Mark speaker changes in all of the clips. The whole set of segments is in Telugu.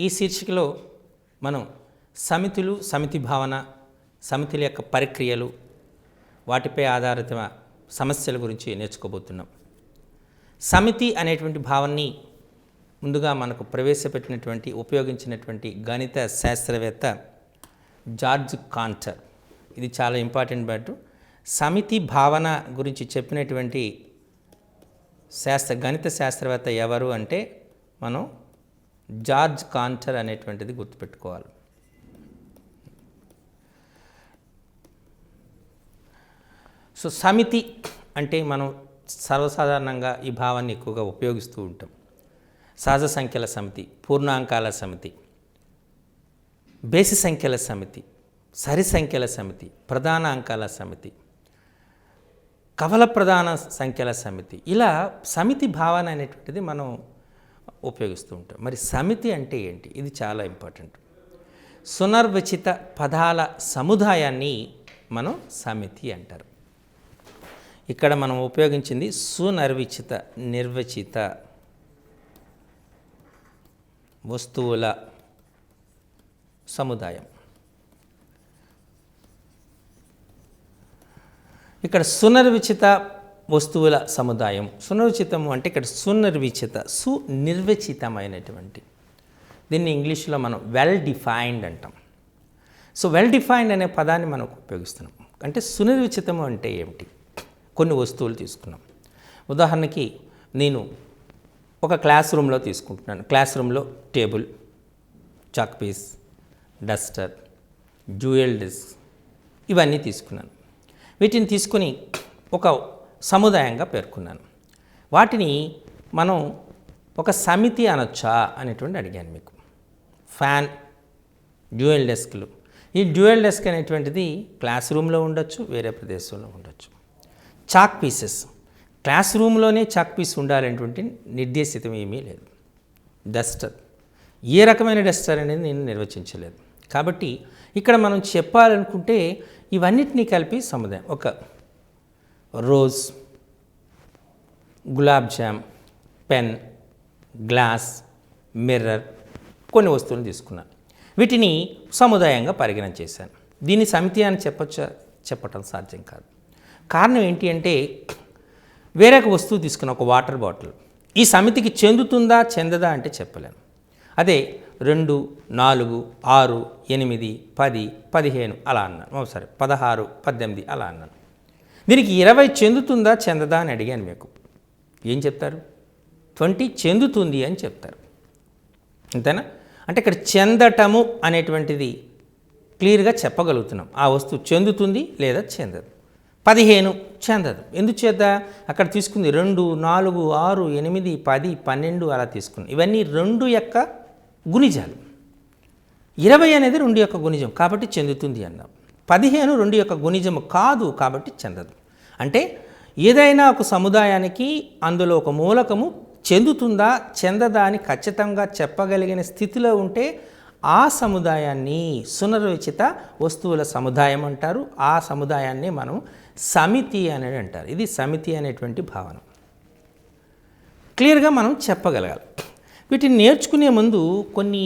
Speaker 1: ఈ శీర్షికలో మనం సమితులు, సమితి భావన, సమితుల యొక్క ప్రక్రియలు, వాటిపై ఆధారిత సమస్యల గురించి నేర్చుకోబోతున్నాం. సమితి అనేటువంటి భావనని ముందుగా మనకు ప్రవేశపెట్టినటువంటి, ఉపయోగించినటువంటి గణిత శాస్త్రవేత్త జార్జ్ కాంటర్. ఇది చాలా ఇంపార్టెంట్ పాయింట్. సమితి భావన గురించి చెప్పినటువంటి గణిత శాస్త్రవేత్త ఎవరు అంటే మనం జార్జ్ కాంటర్ అనేటువంటిది గుర్తుపెట్టుకోవాలి. సో సమితి అంటే మనం సర్వసాధారణంగా ఈ భావాన్ని ఎక్కువగా ఉపయోగిస్తూ ఉంటాం. సహజ సంఖ్యల సమితి, పూర్ణాంకాల సమితి, బేసి సంఖ్యల సమితి, సరి సంఖ్యల సమితి, ప్రధాన అంకాల సమితి, కవల ప్రధాన సంఖ్యల సమితి, ఇలా సమితి భావన అనేటువంటిది మనం ఉపయోగిస్తూ ఉంటాం. మరి సమితి అంటే ఏంటి? ఇది చాలా ఇంపార్టెంట్. సునిర్వచిత పదాల సముదాయాన్ని మనం సమితి అంటారు. ఇక్కడ మనం ఉపయోగించింది నిర్వచిత వస్తువుల సముదాయం. ఇక్కడ సునిర్వచిత వస్తువుల సముదాయం. సునిర్వచితము అంటే ఇక్కడ సునిర్వచితమైనటువంటి, దీన్ని ఇంగ్లీష్లో మనం వెల్ డిఫైన్డ్ అంటాం. సో వెల్ డిఫైన్డ్ అనే పదాన్ని మనం ఉపయోగిస్తున్నాం. అంటే సునిర్వచితము అంటే ఏమిటి? కొన్ని వస్తువులు తీసుకున్నాం. ఉదాహరణకి నేను ఒక క్లాస్ రూమ్లో తీసుకుంటున్నాను. క్లాస్ రూమ్లో table, chalk piece, duster, dual desk ఇవన్నీ తీసుకున్నాను. వీటిని తీసుకొని ఒక సముదాయంగా పేర్కొన్నాను. వాటిని మనం ఒక సమితి అనొచ్చా అనేటువంటి అడిగాను మీకు. ఫ్యాన్, డ్యూయల్ డెస్క్లు. ఈ డ్యూయల్ డెస్క్ అనేటువంటిది క్లాస్ రూమ్లో ఉండొచ్చు, వేరే ప్రదేశంలో ఉండొచ్చు. చాక్ పీసెస్, క్లాస్ రూమ్లోనే చాక్ పీస్ ఉండాలనేటువంటి నిర్దేశితం ఏమీ లేదు. డస్టర్, ఏ రకమైన డస్టర్ అనేది నేను నిర్వచించలేదు. కాబట్టి ఇక్కడ మనం చెప్పాలనుకుంటే ఇవన్నిటినీ కలిపి సముదాయం. ఒక rose, gulab jam, pen, glass, mirror, కొన్ని వస్తువులు తీసుకున్నాను. వీటిని సముదాయంగా పరిగణన చేశాను. దీన్ని సమితి అని చెప్పటం సాధ్యం కాదు. కారణం ఏంటి అంటే వేరొక వస్తువు తీసుకున్న ఒక వాటర్ బాటిల్ ఈ సమితికి చెందుతుందా చెందదా అంటే చెప్పలేను. అదే 2, 4, 6, 8, 10, 15 అలా అన్నాను. సరే 16, 18 అలా అన్నాను. దీనికి 20 చెందుతుందా చెందదా అని అడిగాను మీకు. ఏం చెప్తారు? 20 చెందుతుంది అని చెప్తారు. అంతేనా? అంటే ఇక్కడ చెందటము అనేటువంటిది క్లియర్గా చెప్పగలుగుతున్నాం. ఆ వస్తువు చెందుతుంది లేదా చెందదు. 15 చెందదు. ఎందుచేత? అక్కడ తీసుకుంది 2, 4, 6, 8, 10, 12 అలా తీసుకున్నాం. ఇవన్నీ 2 యొక్క గుణిజాలు. 20 అనేది 2 యొక్క గుణిజం కాబట్టి చెందుతుంది అన్నాం. 15 2 యొక్క గుణిజము కాదు కాబట్టి చెందదు. అంటే ఏదైనా ఒక సముదాయానికి అందులో ఒక మూలకము చెందుతుందా చెందదా అని ఖచ్చితంగా చెప్పగలిగిన స్థితిలో ఉంటే ఆ సముదాయాన్ని సునిర్వచిత వస్తువుల సముదాయం అంటారు. ఆ సముదాయాన్ని మనం సమితి అనేది అంటారు. ఇది సమితి అనేటువంటి భావన. క్లియర్గా మనం చెప్పగలగాలి. వీటిని నేర్చుకునే ముందు కొన్ని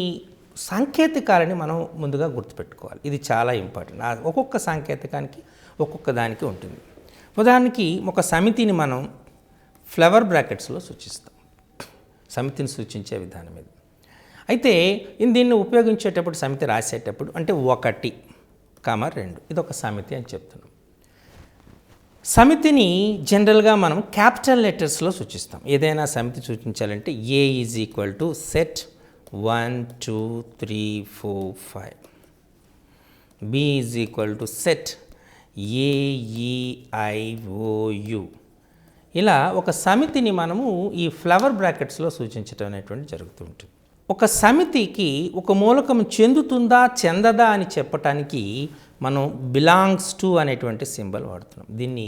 Speaker 1: సాంకేతికాలని మనం ముందుగా గుర్తుపెట్టుకోవాలి. ఇది చాలా ఇంపార్టెంట్. ఒక్కొక్క సాంకేతికానికి ఒక్కొక్క దానికి ఉంటుంది. ఉదాహరణకి ఒక సమితిని మనం ఫ్లవర్ బ్రాకెట్స్లో సూచిస్తాం. సమితిని సూచించే విధానం ఇది. అయితే దీన్ని ఉపయోగించేటప్పుడు సమితి రాసేటప్పుడు అంటే 1, 2 ఇది ఒక సమితి అని చెప్తున్నాం. సమితిని జనరల్గా మనం క్యాపిటల్ లెటర్స్లో సూచిస్తాం. ఏదైనా సమితి సూచించాలంటే A = set 1 2 3 4 5, B = set AEIOU. ఇలా ఒక సమితిని మనము ఈ ఫ్లవర్ బ్రాకెట్స్లో సూచించడం అనేటువంటి జరుగుతూ ఉంటుంది. ఒక సమితికి ఒక మూలకం చెందుతుందా చెందదా అని చెప్పటానికి మనం బిలాంగ్స్ టు అనేటువంటి సింబల్ వాడుతున్నాం. దీన్ని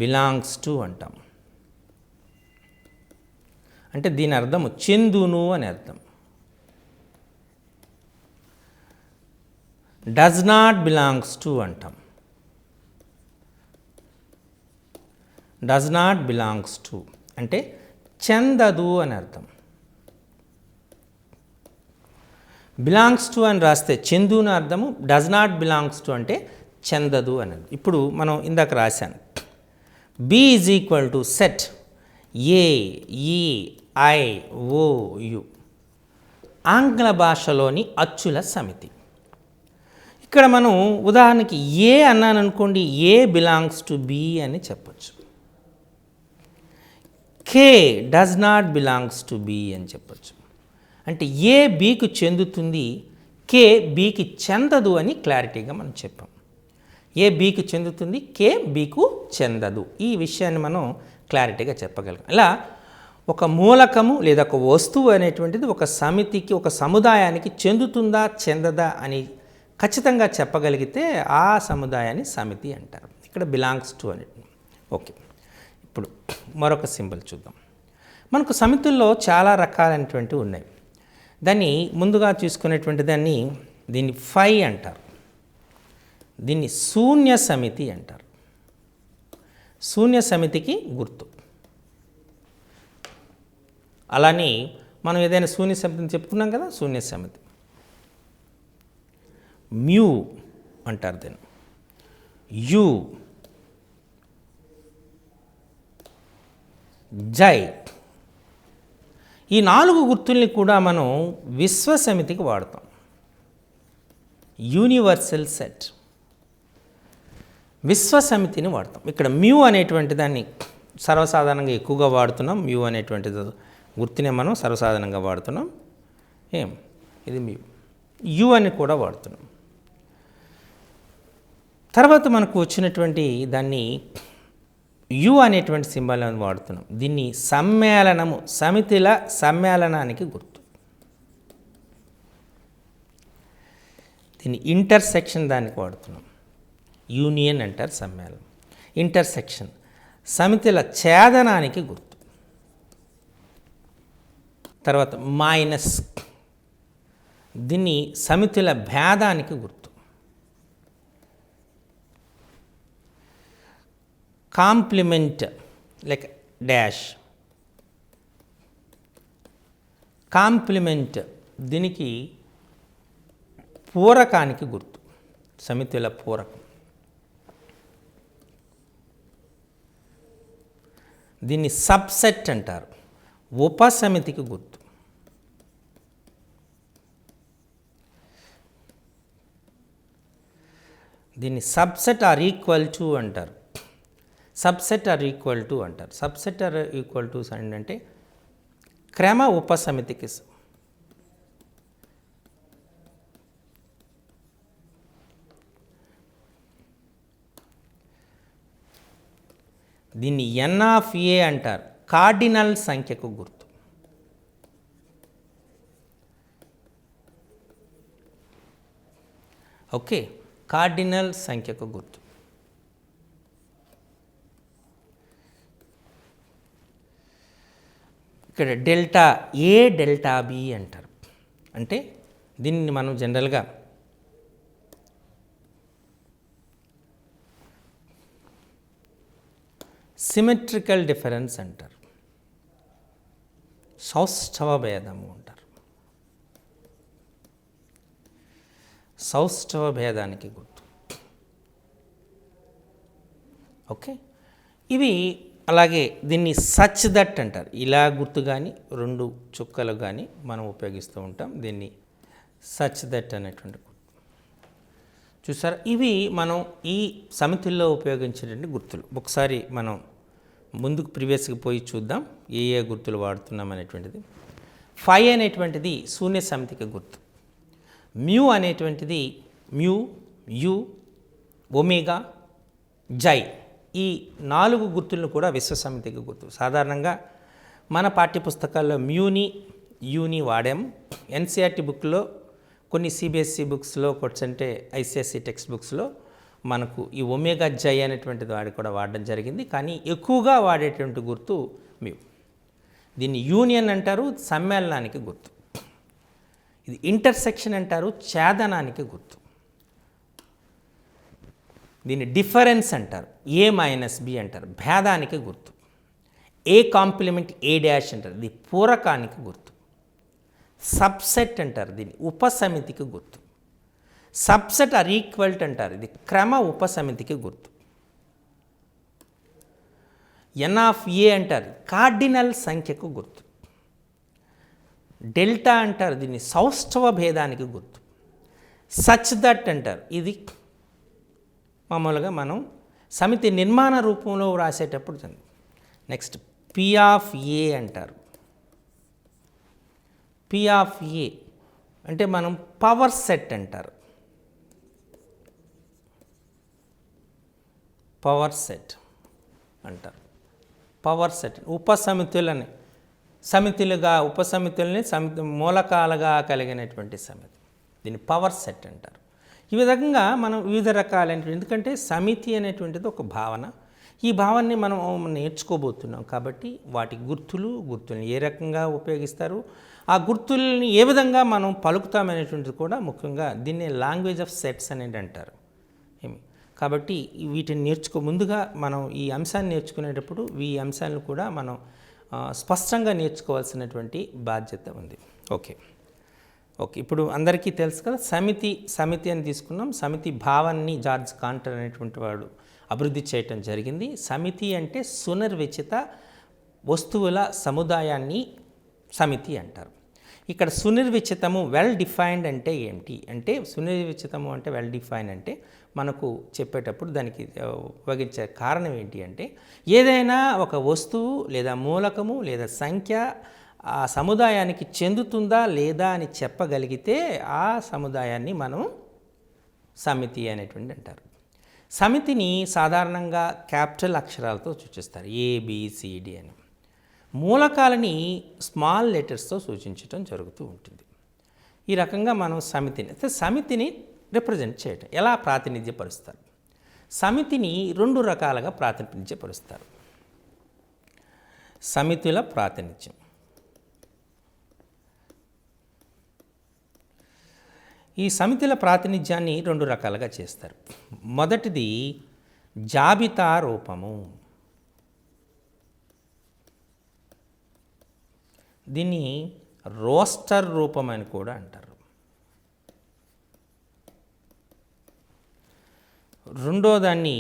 Speaker 1: బిలాంగ్స్ టు అంటాం. అంటే దీని అర్థం చెందును అని అర్థం. డస్ నాట్ బిలాంగ్స్ టు అంటాం. డస్ నాట్ బిలాంగ్స్ టు అంటే చెందదు అని అర్థం. బిలాంగ్స్ టు అని రాస్తే చెందు అని అర్థము, డస్ నాట్ బిలాంగ్స్ టు అంటే చెందదు అనేది. ఇప్పుడు మనం ఇందాక రాశాను B is equal to set A E I oh you, ఆంగ్ల భాషలోని అచ్చుల సమితి. ఇక్కడ మనం ఉదాహరణకి ఏ అన్నాను అనుకోండి, ఏ బిలాంగ్స్ టు బి అని చెప్పచ్చు. K does not belongs to B అని చెప్పచ్చు. అంటే ఏ బీకు చెందుతుంది, కే బీకి చెందదు అని క్లారిటీగా మనం చెప్పాం. ఏ బీకి చెందుతుంది, కే బీకు చెందదు. ఈ విషయాన్ని మనం క్లారిటీగా చెప్పగలం. ఇలా ఒక మూలకము లేదా ఒక వస్తువు అనేటువంటిది ఒక సమితికి, ఒక సముదాయానికి చెందుతుందా చెందదా అని ఖచ్చితంగా చెప్పగలిగితే ఆ సముదాయాన్ని సమితి అంటారు. ఇక్కడ బిలాంగ్స్ టు అని. ఓకే, ఇప్పుడు మరొక సింబల్ చూద్దాం. మనకు సమితుల్లో చాలా రకాలైనటువంటివి ఉన్నాయి. దాన్ని ముందుగా చూసుకునేటువంటి దీన్ని ఫై అంటారు, దీన్ని శూన్య సమితి అంటారు. శూన్య సమితికి గుర్తు. అలానే మనం ఏదైనా శూన్య సమితిని చెప్పుకున్నాం కదా, శూన్య సమితి. మ్యూ అంటారు దీన్ని, యు, జై. ఈ 4 గుర్తుల్ని కూడా మనం విశ్వ సమితికి వాడతాం. యూనివర్సల్ సెట్, విశ్వ సమితిని వాడతాం. ఇక్కడ మ్యూ అనేటువంటి దాన్ని సర్వసాధారణంగా ఎక్కువగా వాడుతున్నాం. మ్యూ అనేటువంటి గుర్తునే మనం సర్వసాధారణంగా వాడుతున్నాం. ఇది మ్యూ. యు అని కూడా వాడుతున్నాం. తర్వాత మనకు వచ్చినటువంటి దాన్ని యు అనేటువంటి సింబల్ అని వాడుతున్నాం. దీన్ని సమ్మేళనము, సమితిల సమ్మేళనానికి గుర్తు. దీన్ని ఇంటర్సెక్షన్ దానికి వాడుతున్నాం. యూనియన్ అంటారు సమ్మేళనం. ఇంటర్సెక్షన్ సమితిల ఛేదనానికి గుర్తు. తర్వాత మైనస్, దీన్ని సమితిల భేదానికి గుర్తు. కాంప్లిమెంట్ లైక్ డాష్, కాంప్లిమెంట్ దీనికి పూరకానికి గుర్తు, సమితుల పూరకం. దీన్ని సబ్సెట్ అంటారు, ఉపసమితికి గుర్తు. దీన్ని సబ్సెట్ ఆర్ ఈక్వల్ టు అంటారు. సబ్సెట్ ఆర్ ఈక్వల్ టు అంటారు. సబ్సెట్ ఆర్ ఈక్వల్ టు అంటే క్రమ ఉపసమితికి. దీన్ని ఎన్ ఆఫ్ ఏ అంటారు, కార్డినల్ సంఖ్యకు గుర్తు. ఓకే, కార్డినల్ సంఖ్యకు గుర్తు. ఇక్కడ డెల్టా ఏ డెల్టా బి అంటారు. అంటే దీన్ని మనం జనరల్గా సిమెట్రికల్ డిఫరెన్స్ అంటారు, సౌష్ఠవ భేదము అంటారు. సౌష్ఠవ భేదానికి గుర్తు. ఓకే, ఇవి అలాగే దీన్ని సచ్ దట్ అంటారు. ఇలా గుర్తు కానీ 2 చుక్కలు కానీ మనం ఉపయోగిస్తూ ఉంటాం. దీన్ని సచ్ దట్ అనేటువంటి గుర్తు. చూసారా, ఇవి మనం ఈ సమితుల్లో ఉపయోగించేటువంటి గుర్తులు. ఒకసారి మనం ముందుకు ప్రీవియస్కి పోయి చూద్దాం ఏ గుర్తులు వాడుతున్నాం అనేటువంటిది. ఫై అనేటువంటిది శూన్య సమితికి గుర్తు. మ్యూ అనేటువంటిది మ్యూ, యు, ఒమేగా, జై. ఈ 4 గుర్తులను కూడా విశ్వసమితికి గుర్తు. సాధారణంగా మన పాఠ్యపుస్తకాల్లో మ్యూని, యూని వాడాము. ఎన్సీఆర్టీ బుక్లో, కొన్ని సిబిఎస్ఈ బుక్స్లో, అంటే ఐసిఎస్ఈ టెక్స్ట్ బుక్స్లో మనకు ఈ ఒమేగా జై అనేటువంటిది కూడా వాడడం జరిగింది. కానీ ఎక్కువగా వాడేటువంటి గుర్తు మ్యూ. దీన్ని యూనియన్ అంటారు, సమ్మేళనానికి గుర్తు. ఇది ఇంటర్సెక్షన్ అంటారు, ఛేదనానికి గుర్తు. దీన్ని డిఫరెన్స్ అంటారు, ఏ మైనస్ బి అంటారు, భేదానికి గుర్తు. ఏ కాంప్లిమెంట్ ఏ డాష్ అంటారు, ఇది పూరకానికి గుర్తు. సబ్సెట్ అంటారు దీన్ని, ఉపసమితికి గుర్తు. సబ్సెట్ ఆర్ ఈక్వల్ట్ అంటారు, ఇది క్రమ ఉపసమితికి గుర్తు. ఎన్ ఆఫ్ ఏ అంటారు, కార్డినల్ సంఖ్యకు గుర్తు. డెల్టా అంటారు దీన్ని, సౌష్ఠవ భేదానికి గుర్తు. సచ్ దట్ అంటారు, ఇది మామూలుగా మనం సమితి నిర్మాణ రూపంలో వ్రాసేటప్పుడు. నెక్స్ట్ పి ఆఫ్ ఏ అంటారు. పి ఆఫ్ ఏ అంటే మనం పవర్ సెట్ అంటారు. పవర్ సెట్ అంటారు. పవర్ సెట్ ఉపసమితులని, సమితులుగా ఉపసమితుల్ని మూలకాలుగా కలిగినటువంటి సమితి, దీన్ని పవర్ సెట్ అంటారు. ఈ విధంగా మనం వివిధ రకాలైనటువంటి, ఎందుకంటే సమితి అనేటువంటిది ఒక భావన, ఈ భావనని మనం నేర్చుకోబోతున్నాం కాబట్టి వాటి గుర్తుల్ని ఏ రకంగా ఉపయోగిస్తారు, ఆ గుర్తుల్ని ఏ విధంగా మనం పలుకుతామనేటువంటిది కూడా ముఖ్యంగా దీన్ని లాంగ్వేజ్ ఆఫ్ సెట్స్ అనేది అంటారు. కాబట్టి వీటిని ముందుగా మనం ఈ అంశాన్ని నేర్చుకునేటప్పుడు ఈ అంశాలను కూడా మనం స్పష్టంగా నేర్చుకోవాల్సినటువంటి బాధ్యత ఉంది. ఓకే, ఇప్పుడు అందరికీ తెలుసు కదా, సమితి అని తీసుకున్నాం. సమితి భావాన్ని జార్జ్ కాంటర్ అనేటువంటి వాడు అభివృద్ధి చేయటం జరిగింది. సమితి అంటే సునిర్వచిత వస్తువుల సముదాయాన్ని సమితి అంటారు. ఇక్కడ సునిర్వచితము, వెల్ డిఫైన్డ్ అంటే ఏమిటి అంటే, సునిర్వచితము అంటే వెల్ డిఫైన్ అంటే మనకు చెప్పేటప్పుడు దానికి ఉపయోగించే కారణం ఏంటి అంటే, ఏదైనా ఒక వస్తువు లేదా మూలకము లేదా సంఖ్య ఆ సముదాయానికి చెందుతుందా లేదా అని చెప్పగలిగితే ఆ సముదాయాన్ని మనం సమితి అనేటువంటి అంటారు. సమితిని సాధారణంగా క్యాపిటల్ అక్షరాలతో సూచిస్తారు, ఏబిసిడి అని. మూలకాలని స్మాల్ లెటర్స్తో సూచించడం జరుగుతూ ఉంటుంది. ఈ రకంగా మనం సమితిని రిప్రజెంట్ చేయటం ఎలా ప్రాతినిధ్యపరుస్తారు. సమితిని 2 రకాలుగా ప్రాతినిధ్యపరుస్తారు. సమితుల ప్రాతినిధ్యం. ఈ సమితుల ప్రాతినిధ్యాన్ని 2 రకాలుగా చేస్తారు. మొదటిది జాబితా రూపము. దీన్ని రోస్టర్ రూపం అని కూడా అంటారు. రెండో దాన్ని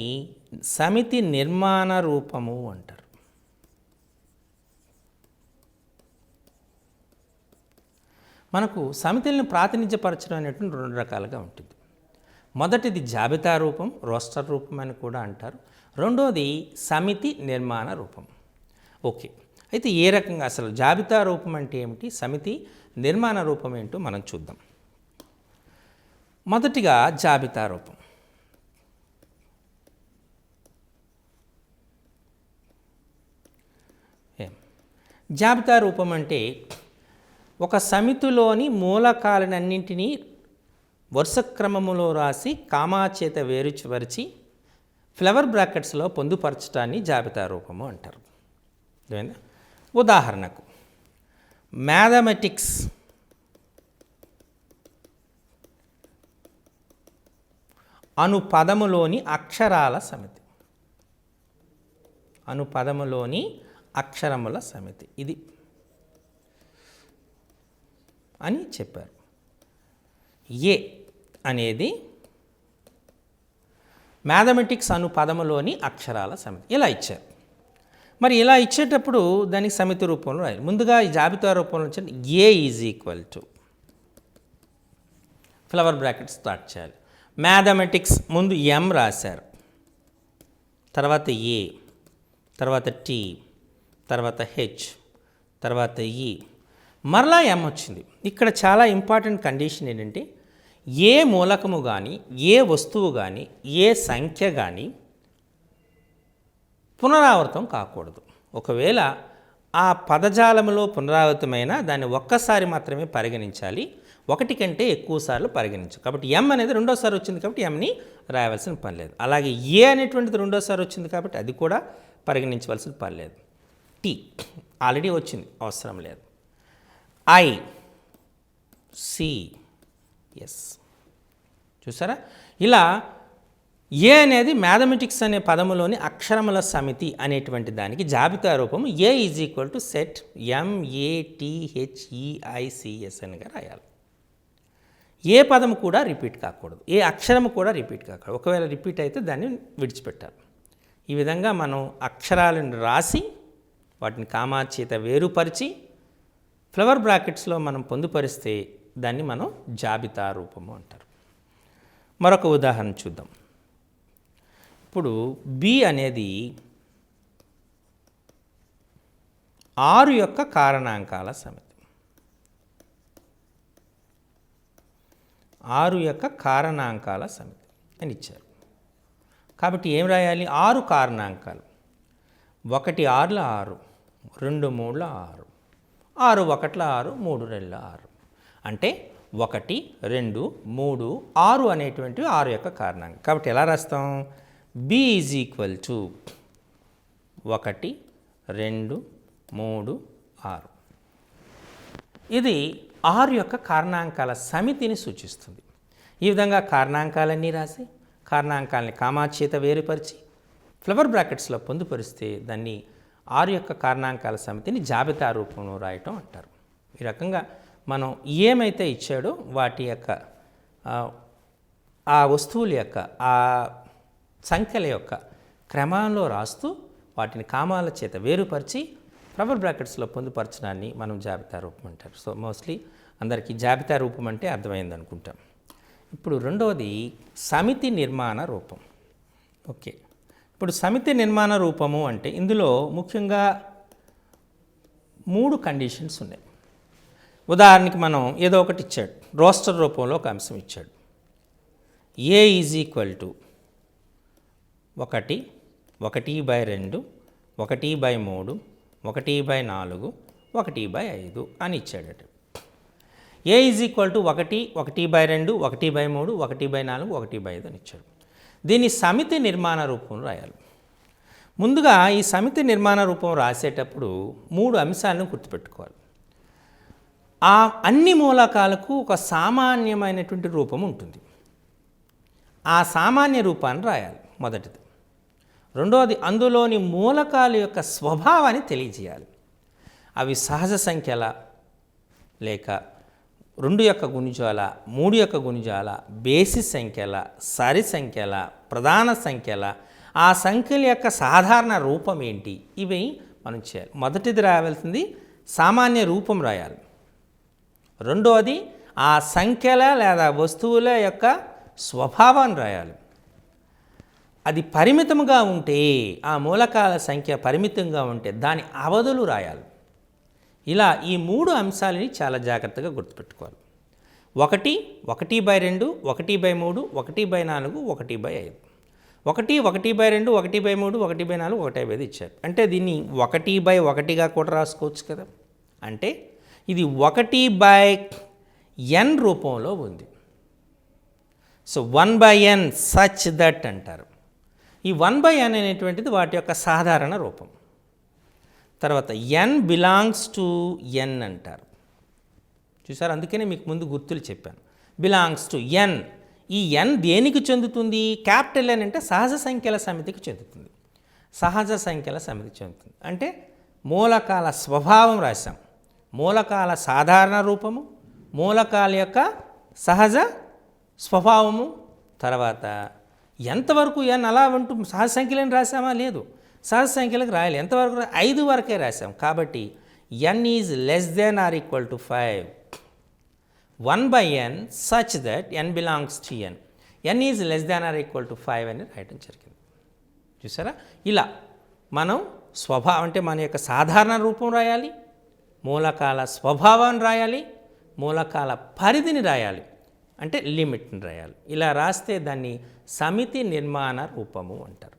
Speaker 1: సమితి నిర్మాణ రూపము అంటారు. మనకు సమితులను ప్రాతినిధ్యపరచడం అనేటువంటి 2 రకాలుగా ఉంటుంది. మొదటిది జాబితా రూపం, రోస్టర్ రూపం అని కూడా అంటారు. రెండోది సమితి నిర్మాణ రూపం. ఓకే, అయితే ఏ రకంగా అసలు జాబితా రూపం అంటే ఏమిటి, సమితి నిర్మాణ రూపం ఏంటో మనం చూద్దాం. మొదటిగా జాబితా రూపం. జాబితా రూపం అంటే ఒక సమితిలోని మూలకాలన్నింటినీ వరుస క్రమములో రాసి కామాచేత వేరుపరిచి ఫ్లవర్ బ్రాకెట్స్లో పొందుపరచడాన్ని జాబితా రూపము అంటారు. ఉదాహరణకు మ్యాథమెటిక్స్ అను పదములోని అక్షరాల సమితి. అను పదములోని అక్షరముల సమితి ఇది అని చెప్పారు. ఏ అనేది మ్యాథమెటిక్స్ అను పదములోని అక్షరాల సమితి ఇలా ఇచ్చారు. మరి ఇలా ఇచ్చేటప్పుడు దానికి సమితి రూపంలో రాయాలి. ముందుగా ఈ జాబితా రూపంలో వచ్చి A is equal to flower bracket start చేయాలి. మ్యాథమెటిక్స్ ముందు ఎం రాశారు, తర్వాత ఏ, తర్వాత టీ, తర్వాత హెచ్, తర్వాత ఈ, మరలా ఎం వచ్చింది. ఇక్కడ చాలా ఇంపార్టెంట్ కండిషన్ ఏంటంటే ఏ మూలకము కానీ ఏ వస్తువు కానీ ఏ సంఖ్య కానీ పునరావృతం కాకూడదు. ఒకవేళ ఆ పదజాలంలో పునరావృతమైన దాన్ని ఒక్కసారి మాత్రమే పరిగణించాలి, 1 కంటే ఎక్కువ సార్లు పరిగణించాలి. కాబట్టి ఎం అనేది రెండోసారి వచ్చింది కాబట్టి ఎంని రాయవలసిన పని లేదు. అలాగే ఏ అనేటువంటిది రెండోసారి వచ్చింది కాబట్టి అది కూడా పరిగణించవలసిన పని లేదు. టీ ఆల్రెడీ వచ్చింది, అవసరం లేదు. I, C, S. చూసారా, ఇలా ఏ అనేది మ్యాథమెటిక్స్ అనే పదములోని అక్షరముల సమితి అనేటువంటి దానికి జాబితా రూపము A is equal to set MATHEICS అనిగా రాయాలి. ఏ పదము కూడా రిపీట్ కాకూడదు, ఏ అక్షరము కూడా రిపీట్ కాకూడదు. ఒకవేళ రిపీట్ అయితే దాన్ని విడిచిపెట్టాలి. ఈ విధంగా మనం అక్షరాలను రాసి వాటిని కామా చేత వేరుపరిచి ఫ్లవర్ బ్రాకెట్స్లో మనం పొందుపరిస్తే దాన్ని మనం జాబితా రూపము అంటారు. మరొక ఉదాహరణ చూద్దాం. ఇప్పుడు బి అనేది 6 యొక్క కారణాంకాల సమితి. 6 యొక్క కారణాంకాల సమితి అని ఇచ్చారు. కాబట్టి ఏం రాయాలి? 6 కారణాంకాలు. 1 6 6, 2 3 6, 6 1 6, 3 2 6. అంటే 1 2 3 6 అనేటువంటివి 6 యొక్క కారణాంకం. కాబట్టి ఎలా రాస్తాం? B is equal to 1 2 3 6. ఇది 6 యొక్క కారణాంకాల సమితిని సూచిస్తుంది. ఈ విధంగా కారణాంకాలన్నీ రాసి కారణాంకాలని కామా చేత వేరుపరిచి ఫ్లవర్ బ్రాకెట్స్లో పొందుపరిస్తే దాన్ని 6 యొక్క కారణాంకాల సమితిని జాబితా రూపంలో రాయటం అంటారు. ఈ రకంగా మనం ఏమైతే ఇచ్చాడో వాటి యొక్క ఆ వస్తువుల యొక్క ఆ సంఖ్యల యొక్క క్రమంలో రాస్తూ వాటిని కామాల చేత వేరుపరిచి ఫ్లవర్ బ్రాకెట్స్లో పొందుపరచడాన్ని మనం జాబితా రూపం అంటారు. సో మోస్ట్లీ అందరికీ జాబితా రూపం అంటే అర్థమైంది అనుకుంటాం. ఇప్పుడు రెండవది సమితి నిర్మాణ రూపం. ఓకే, ఇప్పుడు సమితి నిర్మాణ రూపము అంటే ఇందులో ముఖ్యంగా 3 కండిషన్స్ ఉన్నాయి. ఉదాహరణకి మనం ఏదో ఒకటి ఇచ్చాడు, రోస్టర్ రూపంలో ఒక అంశం ఇచ్చాడు. ఏ ఈజ్ ఈక్వల్ టు 1 1/2 1/3 1/4 1/5 అని ఇచ్చాడట. ఏ ఈజ్ ఈక్వల్ టు 1 1/2 1/3 1/4 1/5 అని ఇచ్చాడు. దీన్ని సమితి నిర్మాణ రూపం రాయాలి. ముందుగా ఈ సమితి నిర్మాణ రూపం రాసేటప్పుడు 3 అంశాలను గుర్తుపెట్టుకోవాలి. ఆ అన్ని మూలకాలకు ఒక సామాన్యమైనటువంటి రూపం ఉంటుంది. ఆ సామాన్య రూపాన్ని రాయాలి మొదటిది. రెండవది అందులోని మూలకాల యొక్క స్వభావాన్ని తెలియజేయాలి. అవి సహజ సంఖ్యల లేక 2 యొక్క గుణిజాల, 3 యొక్క గుణిజాల, బేసి సంఖ్యల, సరి సంఖ్యల, ప్రధాన సంఖ్యల, ఆ సంఖ్యల యొక్క సాధారణ రూపం ఏంటి, ఇవి మనం చేయాలి. మొదటిది రాయాల్సింది సామాన్య రూపం రాయాలి. రెండవది ఆ సంఖ్యల లేదా వస్తువుల యొక్క స్వభావాన్ని రాయాలి. అది పరిమితంగా ఉంటే, ఆ మూలకాల సంఖ్య పరిమితంగా ఉంటే దాని అవధులు రాయాలి. ఇలా ఈ 3 అంశాలని చాలా జాగ్రత్తగా గుర్తుపెట్టుకోవాలి. 1 1/2 1/3 1/4 1/5. 1 1/2 1/3 1/4 1/5 ఇచ్చారు. అంటే దీన్ని 1/1గా కూడా రాసుకోవచ్చు కదా. అంటే ఇది 1/n రూపంలో ఉంది. సో 1/n సచ్ దట్ అంటారు. ఈ 1/n అనేటువంటిది వాటి యొక్క సాధారణ రూపం. తర్వాత n బిలాంగ్స్ టు n అంటారు. చూసారు, అందుకనే మీకు ముందు గుర్తులు చెప్పాను. Belongs to n. ఈ n దేనికి చెందుతుంది? క్యాపిటల్ N అంటే సహజ సంఖ్యల సమితికి చెందుతుంది. సహజ సంఖ్యల సమితికి చెందుతుంది అంటే మూలకాల స్వభావం రాశాం, మూలకాల సాధారణ రూపము, మూలకాల యొక్క సహజ స్వభావము. తర్వాత ఎంతవరకు n అలా ఉంటూ సహజ సంఖ్యలను రాసామా? లేదు, సహజ సంఖ్యలకు రాయాలి. ఎంతవరకు? 5 వరకే రాసాం. కాబట్టి n is less than or equal to 5. 1/n such that n belongs to n. n is less than or equal to 5 అని రాయటం జరిగింది. చూసారా, ఇలా మనం స్వభావం అంటే మన యొక్క సాధారణ రూపం రాయాలి, మూలకాల స్వభావాన్ని రాయాలి, మూలకాల పరిధిని రాయాలి, అంటే లిమిట్ని రాయాలి. ఇలా రాస్తే దాన్ని సమితి నిర్మాణ రూపము అంటారు.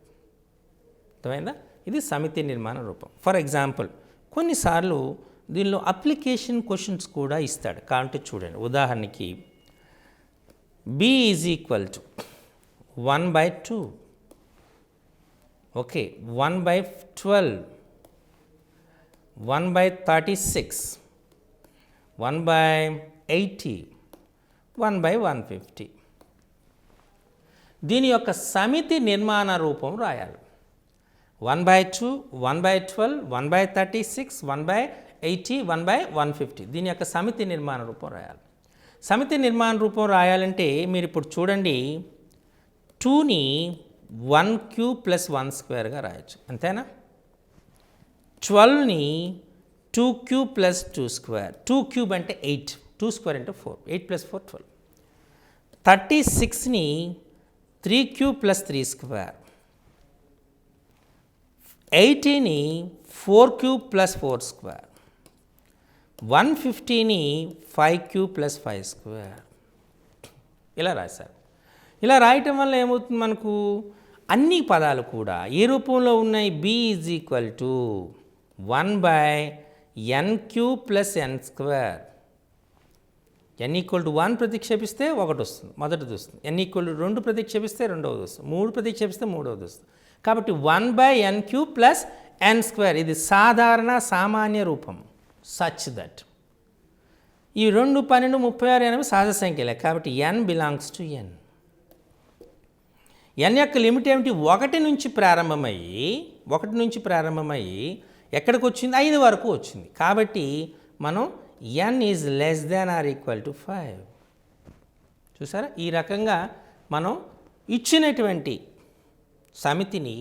Speaker 1: అర్థమైందా? ఇది సమితి నిర్మాణ రూపం. ఫర్ ఎగ్జాంపుల్ కొన్నిసార్లు దీనిలో అప్లికేషన్ క్వశ్చన్స్ కూడా ఇస్తాడు. కాబట్టి చూడండి, ఉదాహరణకి b is equal to 1/2, okay, 1/12, 1/36, 1/80, 1/150. దీని యొక్క సమితి నిర్మాణ రూపం రాయాలి. 1/2, 1/12, 1/36, 1/80, 1/150. దీని యొక్క సమితి నిర్మాణ రూపం రాయాలి. సమితి నిర్మాణ రూపం రాయాలంటే మీరు ఇప్పుడు చూడండి, 2ని 1³ + 1² రాయొచ్చు, అంతేనా? 12ని 2³ + 2². 2³ అంటే 8, 2² అంటే 4, 8 + 4 12. 36ని 3³ + 3². 80ని 4³ + 4². 150ని 5³ + 5². ఇలా రాశారు. ఇలా రాయటం వల్ల ఏమవుతుంది, మనకు అన్ని పదాలు కూడా ఏ రూపంలో ఉన్నాయి? b = 1/n³ + n². n = 1 ప్రతిక్షేపిస్తే 1 వస్తుంది, మొదటిది వస్తుంది. n = 2 ప్రతిక్షేపిస్తే రెండవది వస్తుంది. 3 ప్రతిక్షేపిస్తే మూడవది వస్తుంది. కాబట్టి 1/n³ + n². ఇది సాధారణ సామాన్య రూపం. సచ్ దట్ ఈ 2, 12, 36, 80 సహజ సంఖ్యలే. కాబట్టి n belongs to n. n యొక్క లిమిట్ ఏమిటి? 1 నుంచి ప్రారంభమయ్యి ఎక్కడికి వచ్చింది? 5 వరకు వచ్చింది. కాబట్టి మనం n is less than or equal to 5. చూసారా? ఈ రకంగా మనం ఇచ్చినటువంటి సమితిని,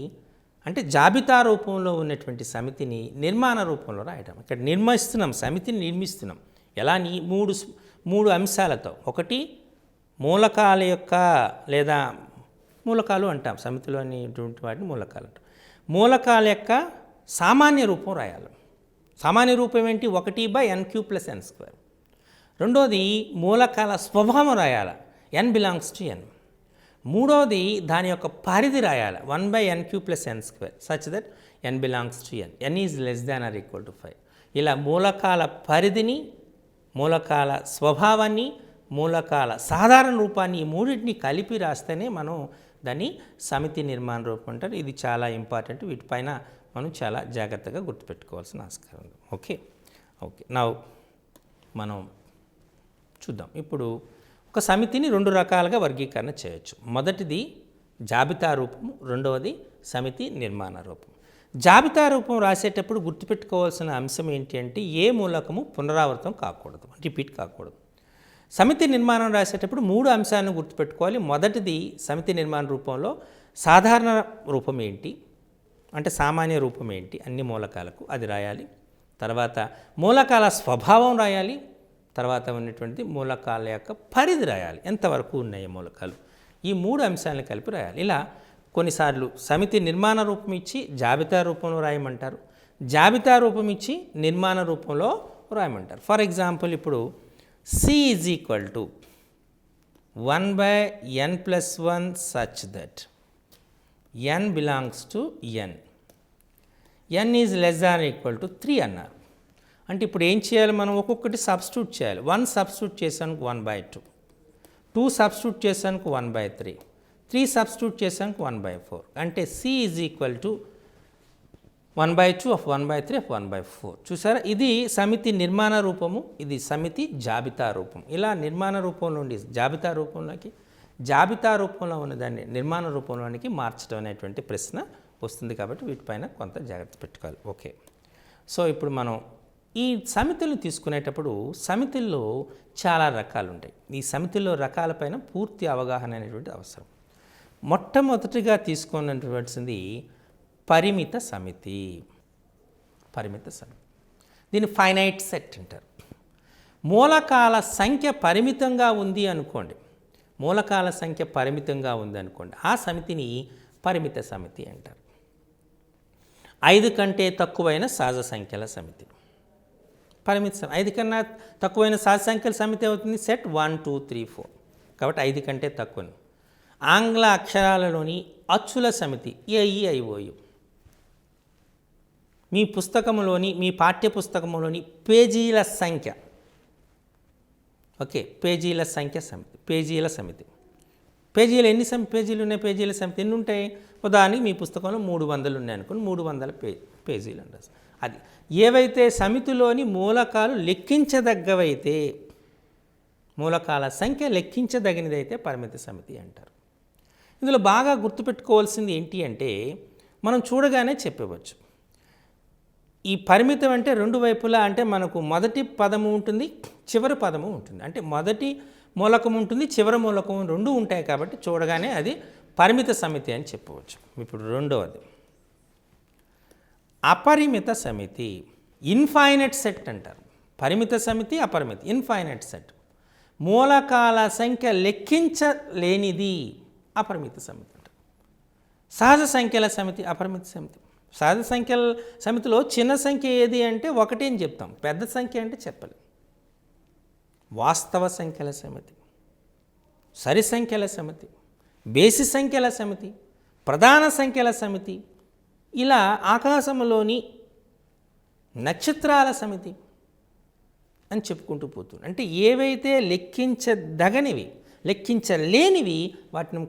Speaker 1: అంటే జాబితా రూపంలో ఉన్నటువంటి సమితిని నిర్మాణ రూపంలో రాయడం. ఇక్కడ నిర్మిస్తున్నాం, సమితిని నిర్మిస్తున్నాం. ఎలా? మూడు అంశాలతో. ఒకటి మూలకాల యొక్క, లేదా మూలకాలు అంటాం, సమితిలో అనేటువంటి వాటిని మూలకాలు అంటాం. మూలకాల యొక్క సామాన్య రూపం రాయాలి. సామాన్య రూపం ఏంటి? 1/n³ + n². రెండోది మూలకాల స్వభావం రాయాలి, n బిలాంగ్స్ టు n. మూడవది దాని యొక్క పరిధి రాయాలి, 1/n³ + n², such that n belongs to n. n is less than or equal to 5. ఇలా మూలకాల పరిధిని, మూలకాల స్వభావాన్ని, మూలకాల సాధారణ రూపాన్ని, ఈ మూడింటిని కలిపి రాస్తేనే మనం దాన్ని సమితి నిర్మాణ రూపం అంటారు. ఇది చాలా ఇంపార్టెంట్. వీటిపైన మనం చాలా జాగ్రత్తగా గుర్తుపెట్టుకోవాల్సిన ఆస్కారం ఉంది. ఓకే. నా మనం చూద్దాం. ఇప్పుడు ఒక సమితిని 2 రకాలుగా వర్గీకరణ చేయొచ్చు. మొదటిది జాబితా రూపం, రెండవది సమితి నిర్మాణ రూపం. జాబితా రూపం రాసేటప్పుడు గుర్తుపెట్టుకోవాల్సిన అంశం ఏంటి అంటే, ఏ మూలకము పునరావృతం కాకూడదు, రిపీట్ కాకూడదు. సమితి నిర్మాణం రాసేటప్పుడు 3 అంశాలను గుర్తుపెట్టుకోవాలి. మొదటిది సమితి నిర్మాణ రూపంలో సాధారణ రూపం ఏంటి, అంటే సామాన్య రూపం ఏంటి అన్ని మూలకాలకు, అది రాయాలి. తర్వాత మూలకాల స్వభావం రాయాలి. తర్వాత ఉన్నటువంటి మూలకాల యొక్క పరిధి రాయాలి, ఎంతవరకు ఉన్నాయి మూలకాలు. ఈ 3 అంశాలను కలిపి రాయాలి. ఇలా కొన్నిసార్లు సమితి నిర్మాణ రూపం ఇచ్చి జాబితా రూపంలో రాయమంటారు, జాబితా రూపం ఇచ్చి నిర్మాణ రూపంలో రాయమంటారు. ఫర్ ఎగ్జాంపుల్, ఇప్పుడు c = 1/n+1 such that n belongs to n. n is less than equal to 3 అన్నారు. అంటే ఇప్పుడు ఏం చేయాలి? మనం ఒక్కొక్కటి సబ్స్టిట్యూట్ చేయాలి. 1 సబ్స్టిట్యూట్ చేసానికి 1/2, 2 సబ్స్టిట్యూట్ చేసానికి 1/3, 3 సబ్స్టిట్యూట్ చేసానికి 1/4. అంటే c = 1/2 of 1/3 of 1/4. చూసారా? ఇది సమితి నిర్మాణ రూపము, ఇది సమితి జాబితా రూపం. ఇలా నిర్మాణ రూపం నుండి జాబితా రూపంలోకి, జాబితా రూపంలో ఉన్నదాన్ని నిర్మాణ రూపంలోనికి మార్చడం అనేటువంటి ప్రశ్న వస్తుంది. కాబట్టి వీటిపైన కొంత జాగ్రత్త పెట్టుకోవాలి. ఓకే. సో ఇప్పుడు మనం ఈ సమితులను తీసుకునేటప్పుడు సమితుల్లో చాలా రకాలు ఉంటాయి. ఈ సమితుల్లో రకాలపైన పూర్తి అవగాహన అనేటువంటి అవసరం. మొట్టమొదటిగా తీసుకున్నటువంటిది పరిమిత సమితి. పరిమిత సమితి, దీన్ని ఫైనైట్ సెట్ అంటారు. మూలకాల సంఖ్య పరిమితంగా ఉంది అనుకోండి, మూలకాల సంఖ్య పరిమితంగా ఉంది అనుకోండి, ఆ సమితిని పరిమిత సమితి అంటారు. 5 కంటే తక్కువైన సహజ సంఖ్యల సమితి పరిమిత సమితి. 5 కన్నా తక్కువైన సహజ సంఖ్యల సమితి అవుతుంది సెట్ 1, 2, 3, 4. కాబట్టి 5 కంటే తక్కువ. ఆంగ్ల అక్షరాలలోని అచ్చుల సమితి AEIOU. మీ పుస్తకంలోని, మీ పాఠ్య పుస్తకంలోని పేజీల సంఖ్య, ఓకే, పేజీల సంఖ్య సమితి, పేజీల సమితి. పేజీలు ఎన్ని పేజీలు ఉన్నాయి? పేజీల సమితి ఎన్ని ఉంటాయి? ఉదాహరణకి మీ పుస్తకంలో 300 ఉన్నాయి అనుకోండి, 300 పేజీలు అంటారు. అది ఏవైతే సమితిలోని మూలకాలు లెక్కించదగ్గవైతే, మూలకాల సంఖ్య లెక్కించదగినదైతే పరిమిత సమితి అంటారు. ఇందులో బాగా గుర్తుపెట్టుకోవాల్సింది ఏంటి అంటే మనం చూడగానే చెప్పవచ్చు. ఈ పరిమితం అంటే రెండు వైపులా అంటే మనకు మొదటి పదము ఉంటుంది, చివరి పదము ఉంటుంది. అంటే మొదటి మూలకం ఉంటుంది, చివరి మూలకం రెండు ఉంటాయి కాబట్టి చూడగానే అది పరిమిత సమితి అని చెప్పవచ్చు. ఇప్పుడు రెండవది అపరిమిత సమితి, ఇన్ఫైనైట్ సెట్ అంటారు. పరిమిత సమితి, అపరిమిత, ఇన్ఫైనైట్ సెట్. మూలకాల సంఖ్య లెక్కించలేనిది అపరిమిత సమితి అంటారు. సహజ సంఖ్యల సమితి అపరిమిత సమితి. సహజ సంఖ్యల సమితిలో చిన్న సంఖ్య ఏది అంటే ఒకటి అని చెప్తాం, పెద్ద సంఖ్య అంటే చెప్పలేం. వాస్తవ సంఖ్యల సమితి, సరి సంఖ్యల సమితి, బేసి సంఖ్యల సమితి, ప్రధాన సంఖ్యల సమితి, ఇలా ఆకాశంలోని నక్షత్రాల సమితి అని చెప్పుకుంటూ పోతుంది. అంటే ఏవైతే లెక్కించదగనివి, లెక్కించలేనివి వాటిని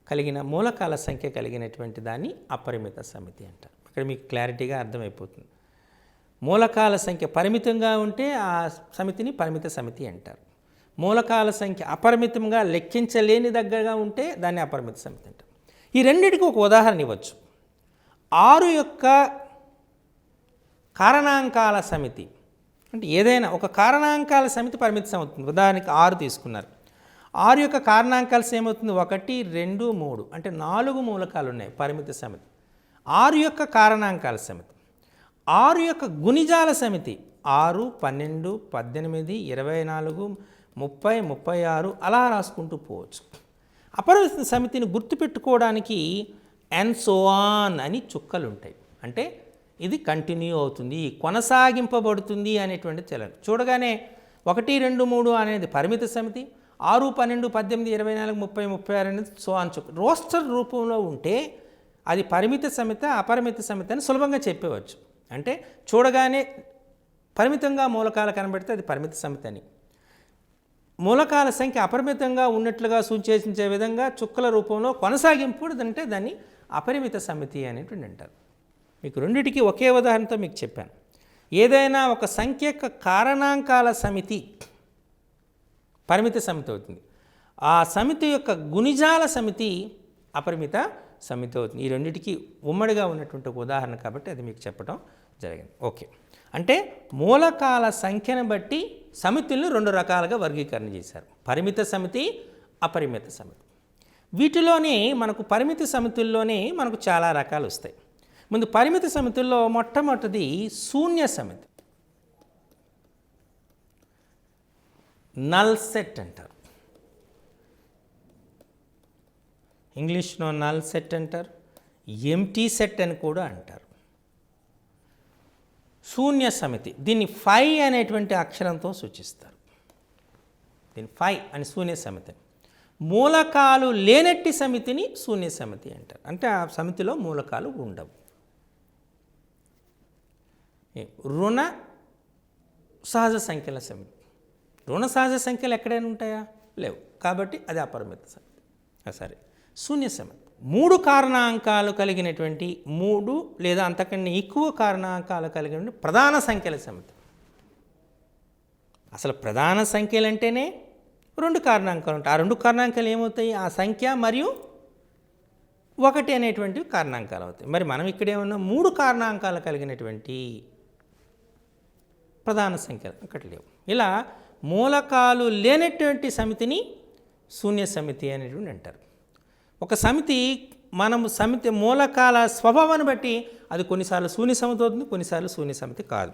Speaker 1: కలిగిన మూలకాల సంఖ్య కలిగినటువంటి దాన్ని అపరిమిత సమితి అంటారు. ఇక్కడ మీకు క్లారిటీగా అర్థమైపోతుంది. మూలకాల సంఖ్య పరిమితంగా ఉంటే ఆ సమితిని పరిమిత సమితి అంటారు. మూలకాల సంఖ్య అపరిమితంగా లెక్కించలేని దగ్గరగా ఉంటే దాన్ని అపరిమిత సమితి అంటారు. ఈ రెండింటికి ఒక ఉదాహరణ ఇవ్వచ్చు. 6 యొక్క కారణాంకాల సమితి అంటే ఏదైనా ఒక కారణాంకాల సమితి పరిమిత సమితి. ఉదాహరణకి 6 తీసుకున్నారు. 6 యొక్క కారణాంకాలు ఏమవుతుంది? 1, 2, 3 అంటే 4 మూలకాలు ఉన్నాయి పరిమిత సమితి. 6 యొక్క కారణాంకాల సమితి. 6 యొక్క గుణిజాల సమితి 6, 12, 18, 24, 30, 36 అలా రాసుకుంటూ పోవచ్చు. అపరిమిత సమితిని గుర్తుపెట్టుకోవడానికి అండ్ సో ఆన్ అని చుక్కలు ఉంటాయి. అంటే ఇది కంటిన్యూ అవుతుంది, కొనసాగింపబడుతుంది అనేటువంటి తెలం. చూడగానే 1, 2, 3 అనేది పరిమిత సమితి, 6, 12, 18, 24, 30, 36 అనేది సో ఆన్ చుక్క రోస్టర్ రూపంలో ఉంటే అది పరిమిత సమితి, అపరిమిత సమితి అని సులభంగా చెప్పవచ్చు. అంటే చూడగానే పరిమితంగా మూలకాలు కనబడితే అది పరిమిత సమితి అని, మూలకాల సంఖ్య అపరిమితంగా ఉన్నట్లుగా సూచించే విధంగా చుక్కల రూపంలో కొనసాగింపు అంటే దాన్ని అపరిమిత సమితి అనేటువంటి అంటారు. మీకు రెండిటికి ఒకే ఉదాహరణతో మీకు చెప్పాను. ఏదైనా ఒక సంఖ్య యొక్క కారణాంకాల సమితి పరిమిత సమితి అవుతుంది, ఆ సమితి యొక్క గుణిజాల సమితి అపరిమిత సమితి అవుతుంది. ఈ రెండిటికి ఉమ్మడిగా ఉన్నటువంటి ఒక ఉదాహరణ కాబట్టి అది మీకు చెప్పడం జరిగింది. ఓకే, అంటే మూలకాల సంఖ్యను బట్టి సమితులను 2 రకాలుగా వర్గీకరణ చేశారు. పరిమిత సమితి, అపరిమిత సమితి. వీటిలోనే మనకు పరిమిత సమితుల్లోనే మనకు చాలా రకాలు వస్తాయి. ముందు పరిమిత సమితుల్లో మొట్టమొదటిది శూన్య సమితి, నల్ సెట్ అంటారు. ఇంగ్లీష్లో నల్ సెట్ అంటారు, ఎంటీ సెట్ అని కూడా అంటారు. శూన్య సమితి, దీన్ని 5 అనేటువంటి అక్షరంతో సూచిస్తారు. దీన్ని 5 అని శూన్య సమితి. మూలకాలు లేనట్టి సమితిని శూన్య సమితి అంటారు. అంటే ఆ సమితిలో మూలకాలు ఉండవు. రుణ సహజ సంఖ్యల సమితి, రుణ సహజ సంఖ్యలు ఎక్కడైనా ఉంటాయా? లేవు, కాబట్టి అది అపరిమిత సమితి. సరే, శూన్య సమితి 3 కారణాంకాలు కలిగినటువంటి 3 లేదా అంతకన్నా ఎక్కువ కారణాంకాలు కలిగిన ప్రధాన సంఖ్యల సమితి. అసలు ప్రధాన సంఖ్యలు అంటేనే 2 కారణాంకాలు ఉంటాయి. ఆ 2 కారణాంకాలు ఏమవుతాయి? ఆ సంఖ్య మరియు 1 అనేటువంటి కారణాంకాలు అవుతాయి. మరి మనం ఇక్కడేమన్నా 3 కారణాంకాలు కలిగినటువంటి ప్రధాన సంఖ్యలు అక్కడ లేవు. ఇలా మూలకాలు లేనటువంటి సమితిని శూన్య సమితి అనేటువంటి అంటారు. ఒక సమితి సమితి మూలకాల స్వభావాన్ని బట్టి అది కొన్నిసార్లు శూన్య సమితి అవుతుంది, కొన్నిసార్లు శూన్య సమితి కాదు.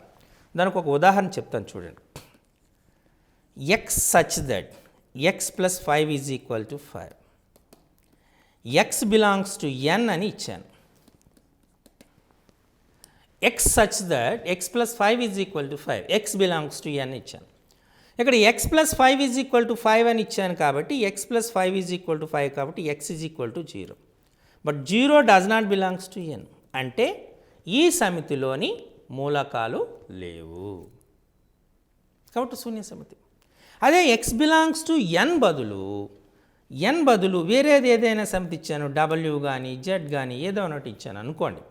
Speaker 1: దానికి ఒక ఉదాహరణ చెప్తాను చూడండి. X such that x plus 5 is equal to 5. X belongs to N అని ఇచ్చాను. X such that x plus 5 is equal to 5, x belongs to N ఇచ్చాను. ఇక్కడ x plus 5 is equal to 5 అని ఇచ్చాను కాబట్టి x plus 5 is equal to 5 కాబట్టి x is equal to 0. But 0 does not belongs to N, అంటే ఈ సమితిలోని మూలకాలు లేవు కాబట్టి శూన్య సమితి. అదే ఎక్స్ బిలాంగ్స్ టు ఎన్ బదులు వేరేది ఏదైనా సమితి ఇచ్చాను, డబ్ల్యూ కానీ జెడ్ కానీ ఏదో ఒకటి ఇచ్చాను అనుకోండి.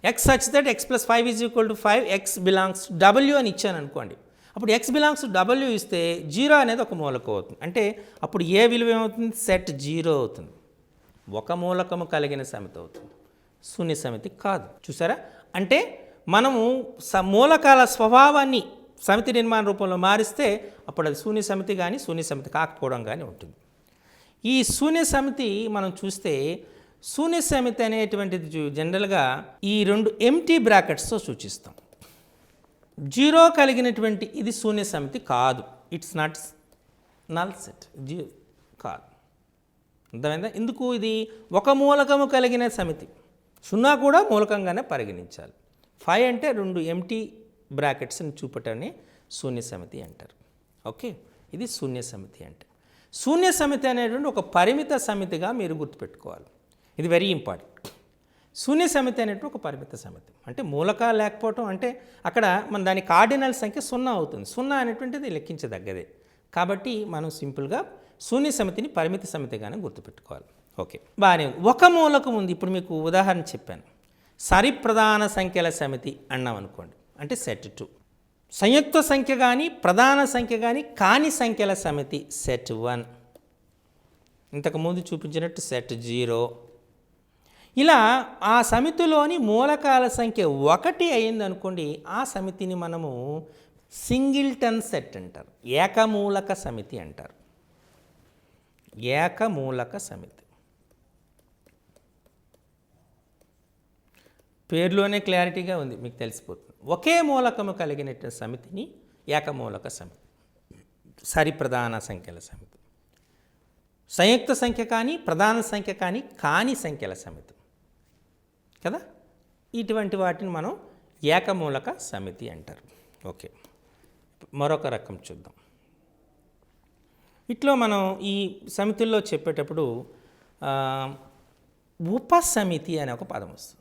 Speaker 1: X such that x plus 5 is equal to 5, x belongs to W అని ఇచ్చాను అనుకోండి. అప్పుడు ఎక్స్ బిలాంగ్స్ టు డబ్ల్యూ ఇస్తే 0 అనేది ఒక మూలకం అవుతుంది. అంటే అప్పుడు ఏ విలువ ఏమవుతుంది? సెట్ 0 అవుతుంది. ఒక మూలకము కలిగిన సమితి అవుతుంది, శూన్య సమితి కాదు. చూసారా? అంటే మనము మూలకాల స్వభావాన్ని సమితి నిర్మాణ రూపంలో మారిస్తే అప్పుడు అది శూన్య సమితి కానీ శూన్య సమితి కాకపోవడం కానీ ఉంటుంది. ఈ శూన్య సమితి మనం చూస్తే శూన్య సమితి అనేటువంటిది జనరల్గా ఈ 2 ఎంటీ బ్రాకెట్స్తో సూచిస్తాం. 0 కలిగినటువంటి ఇది శూన్య సమితి కాదు. It's not null set. కాదు. అర్థమైందా? ఎందుకు? ఇది ఒక మూలకము కలిగిన సమితి. 0 కూడా మూలకంగానే పరిగణించాలి. 5 అంటే 2 ఎంటీ బ్రాకెట్స్ని చూపటాన్ని శూన్య సమితి అంటారు. ఓకే, ఇది శూన్య సమితి అంటే. శూన్య సమితి అనేటువంటి ఒక పరిమిత సమితిగా మీరు గుర్తుపెట్టుకోవాలి. ఇది వెరీ ఇంపార్టెంట్. శూన్య సమితి అనేటువంటి ఒక పరిమిత సమితి అంటే మూలకాలు లేకపోవటం అంటే అక్కడ మన దాని కార్డినల్ సంఖ్య 0 అవుతుంది. 0 అనేటువంటిది లెక్కించదగ్గదే. కాబట్టి మనం సింపుల్గా శూన్య సమితిని పరిమిత సమితిగానే గుర్తుపెట్టుకోవాలి. ఓకే, బాగానే ఉంది. ఒక మూలకం ఉంది. ఇప్పుడు మీకు ఉదాహరణ చెప్పాను. సరిప్రధాన సంఖ్యల సమితి అన్నాం అనుకోండి, అంటే సెట్ 2. సంయుక్త సంఖ్య కానీ ప్రధాన సంఖ్య కానీ కాని సంఖ్యల సమితి సెట్ 1. ఇంతకుముందు చూపించినట్టు సెట్ 0. ఇలా ఆ సమితిలోని మూలకాల సంఖ్య 1 అయింది అనుకోండి, ఆ సమితిని మనము సింగిల్టన్ సెట్ అంటారు. ఏకమూలక సమితి అంటారు. ఏకమూలక సమితి పేరులోనే క్లారిటీగా ఉంది, మీకు తెలిసిపోతుంది. ఒకే మూలకము కలిగినటువంటి సమితిని ఏకమూలక సమితి. సరిప్రధాన సంఖ్యల సమితి. సంయుక్త సంఖ్య కానీ ప్రధాన సంఖ్య కానీ కాని సంఖ్యల సమితి కదా, ఇటువంటి వాటిని మనం ఏకమూలక సమితి అంటారు. ఓకే, మరొక రకం చూద్దాం. ఇట్లా మనం ఈ సమితుల్లో చెప్పేటప్పుడు ఉపసమితి అనే ఒక పదం వస్తుంది.